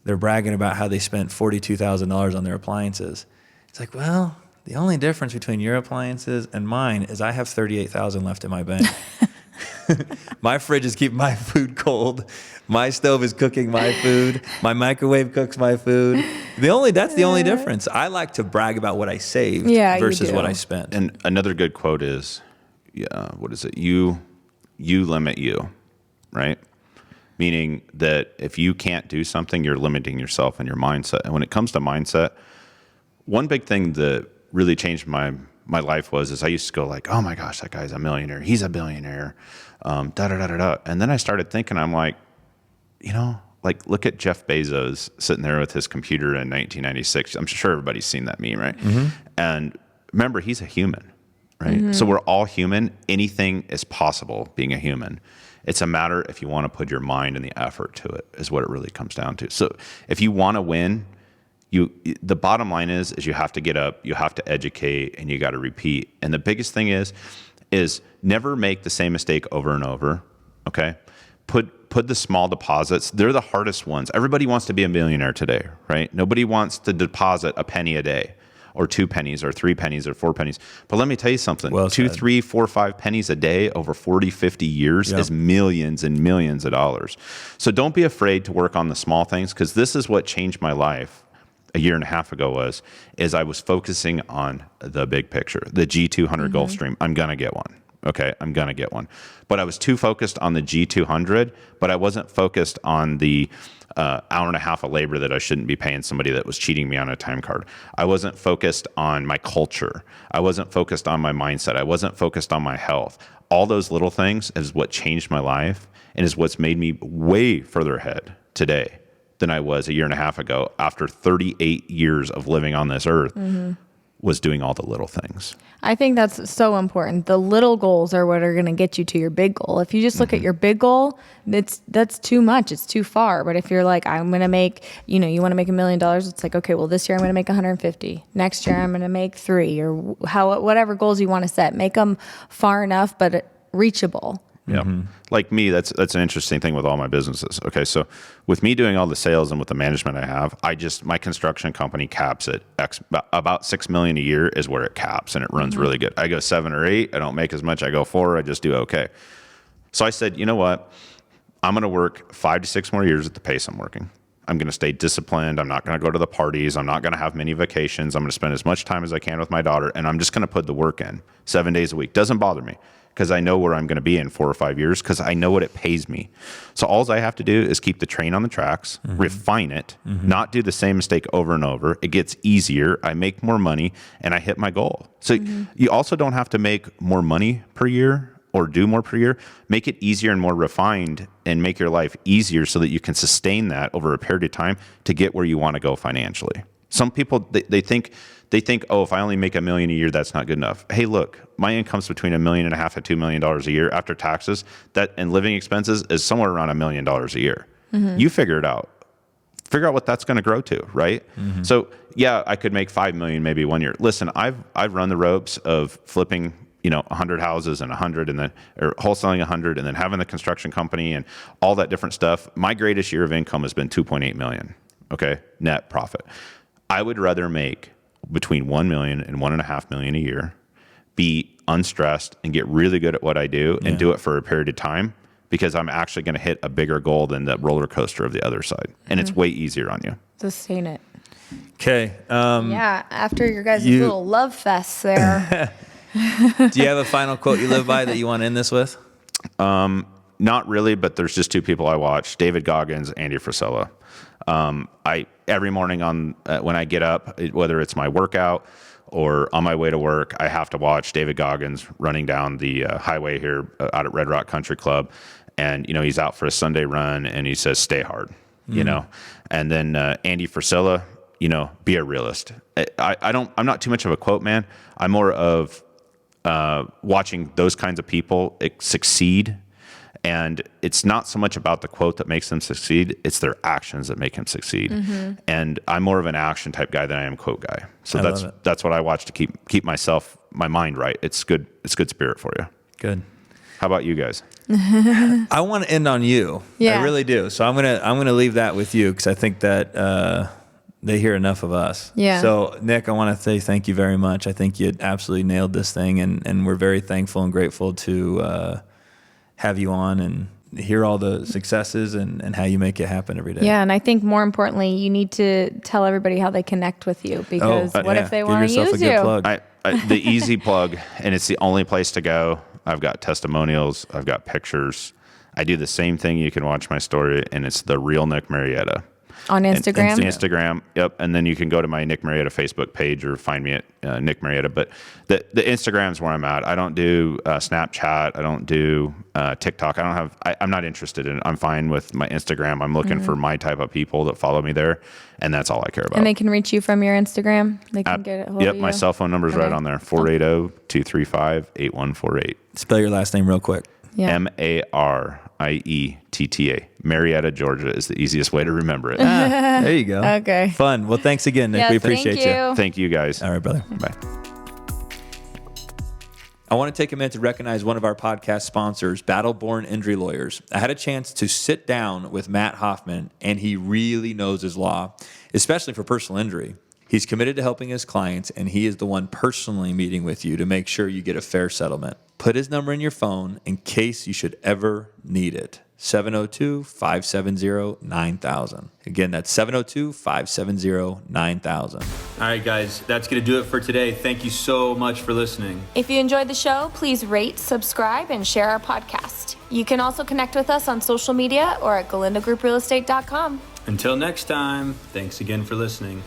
B: they're bragging about how they spent $42,000 on their appliances, it's like, well, the only difference between your appliances and mine is I have $38,000 left in my bank. My fridge is keeping my food cold. My stove is cooking my food. My microwave cooks my food. That's the only difference. I like to brag about what I saved versus what I spent.
D: And another good quote is, what is it? You limit you, right? Meaning that if you can't do something, you're limiting yourself and your mindset. And when it comes to mindset, one big thing that really changed my my life was, is I used to go like, oh my gosh, that guy's a millionaire. He's a billionaire. And then I started thinking, I'm like, like look at Jeff Bezos sitting there with his computer in 1996. I'm sure everybody's seen that meme, right? Mm-hmm. And remember, he's a human, right? Mm-hmm. So we're all human. Anything is possible being a human. It's a matter if you want to put your mind and the effort to it is what it really comes down to. So if you want to win, the bottom line is you have to get up, you have to educate, and you got to repeat. And the biggest thing is never make the same mistake over and over. Okay. Put the small deposits. They're the hardest ones. Everybody wants to be a millionaire today, right? Nobody wants to deposit a penny a day or 2 pennies or 3 pennies or 4 pennies. But let me tell you something. Well, 2, 3, 4, 5 pennies a day over 40, 50 years is millions and millions of dollars. So don't be afraid to work on the small things, because this is what changed my life a year and a half ago is I was focusing on the big picture, the G200 Gulfstream. I'm going to get one. Okay, I'm going to get one. But I was too focused on the G200, but I wasn't focused on the hour and a half of labor that I shouldn't be paying somebody that was cheating me on a time card. I wasn't focused on my culture. I wasn't focused on my mindset. I wasn't focused on my health. All those little things is what changed my life and is what's made me way further ahead today than I was a year and a half ago after 38 years of living on this earth. Was doing all the little things.
C: I think that's so important. The little goals are what are going to get you to your big goal. If you just look at your big goal, that's too much. It's too far. But if you're like, I'm going to make, you want to make $1 million. It's like, okay, well, this year I'm going to make 150. Next year I'm going to make 3, or whatever goals you want to set. Make them far enough, but reachable.
D: Yeah. Like me, that's an interesting thing with all my businesses. Okay. So with me doing all the sales and with the management I have, my construction company caps at about $6 million a year is where it caps, and it runs really good. I go 7 or 8. I don't make as much. I go 4. I just do okay. So I said, you know what? I'm going to work 5 to 6 more years at the pace I'm working. I'm going to stay disciplined. I'm not going to go to the parties. I'm not going to have many vacations. I'm going to spend as much time as I can with my daughter, and I'm just going to put the work in 7 days a week. Doesn't bother me, because I know where I'm going to be in 4 or 5 years, because I know what it pays me. So all I have to do is keep the train on the tracks, refine it, not do the same mistake over and over. It gets easier. I make more money, and I hit my goal. So you also don't have to make more money per year or do more per year. Make it easier and more refined, and make your life easier so that you can sustain that over a period of time to get where you want to go financially. Some people, they think, oh, if I only make $1 million a year, that's not good enough. Hey, look, my income's between $1.5 million and $2 million a year after taxes. That and living expenses is somewhere around $1 million a year. You figure it out. Figure out what that's going to grow to, right? So yeah, I could make $5 million maybe 1 year. Listen, I've run the ropes of flipping 100 houses and 100, and then or wholesaling 100, and then having the construction company and all that different stuff. My greatest year of income has been 2.8 million. Okay, net profit. I would rather make between 1 million and 1.5 million a year, be unstressed and get really good at what I do and do it for a period of time, because I'm actually going to hit a bigger goal than the roller coaster of the other side. And it's way easier on you.
C: Sustain it.
B: Okay.
C: Yeah. After your guys' little love fest there.
B: Do you have a final quote you live by that you want to end this with?
D: Not really, but there's just 2 people I watch: David Goggins, Andy Frisella. Every morning when I get up, whether it's my workout or on my way to work, I have to watch David Goggins running down the highway here out at Red Rock Country Club. And, he's out for a Sunday run, and he says, stay hard, and then Andy Frisella, be a realist. I'm not too much of a quote man. I'm more of watching those kinds of people succeed. And it's not so much about the quote that makes them succeed, it's their actions that make them succeed. And I'm more of an action type guy than I am quote guy. So that's what I watch to keep my mind right. It's good spirit for you.
B: Good.
D: How about you guys?
B: I want to end on you.
C: Yeah.
B: I really do. So I'm gonna leave that with you, because I think that they hear enough of us.
C: Yeah.
B: So Nick, I want to say thank you very much. I think you absolutely nailed this thing, and we're very thankful and grateful to have you on and hear all the successes and how you make it happen every day.
C: Yeah, and I think more importantly, you need to tell everybody how they connect with you, because what if they want to use you?
B: Plug.
D: The easy plug, and it's the only place to go. I've got testimonials. I've got pictures. I do the same thing. You can watch my story, and it's the real Nick Marietta.
C: On Instagram?
D: Instagram, yep. And then you can go to my Nick Marietta Facebook page or find me at Nick Marietta. But the Instagram's where I'm at. I don't do Snapchat. I don't do TikTok. I'm not interested in it. I'm fine with my Instagram. I'm looking for my type of people that follow me there, and that's all I care about.
C: And they can reach you from your Instagram? They can get a hold of you?
D: My cell phone number's right on there, 480-235-8148.
B: Spell your last name real quick.
C: Yeah.
D: Marietta. Marietta, Georgia is the easiest way to remember it.
B: There you go.
C: Okay.
B: Fun. Well, thanks again, Nick.
C: Yes,
B: we appreciate
C: thank you.
D: Thank you, guys.
B: All right, brother.
D: Bye.
B: I want to take a minute to recognize one of our podcast sponsors, Battleborn Injury Lawyers. I had a chance to sit down with Matt Hoffman, and he really knows his law, especially for personal injury. He's committed to helping his clients, and he is the one personally meeting with you to make sure you get a fair settlement. Put his number in your phone in case you should ever need it. 702-570-9000. Again, that's 702-570-9000. All right, guys, that's going to do it for today. Thank you so much for listening.
C: If you enjoyed the show, please rate, subscribe, and share our podcast. You can also connect with us on social media or at galindogrouprealestate.com.
B: Until next time, thanks again for listening.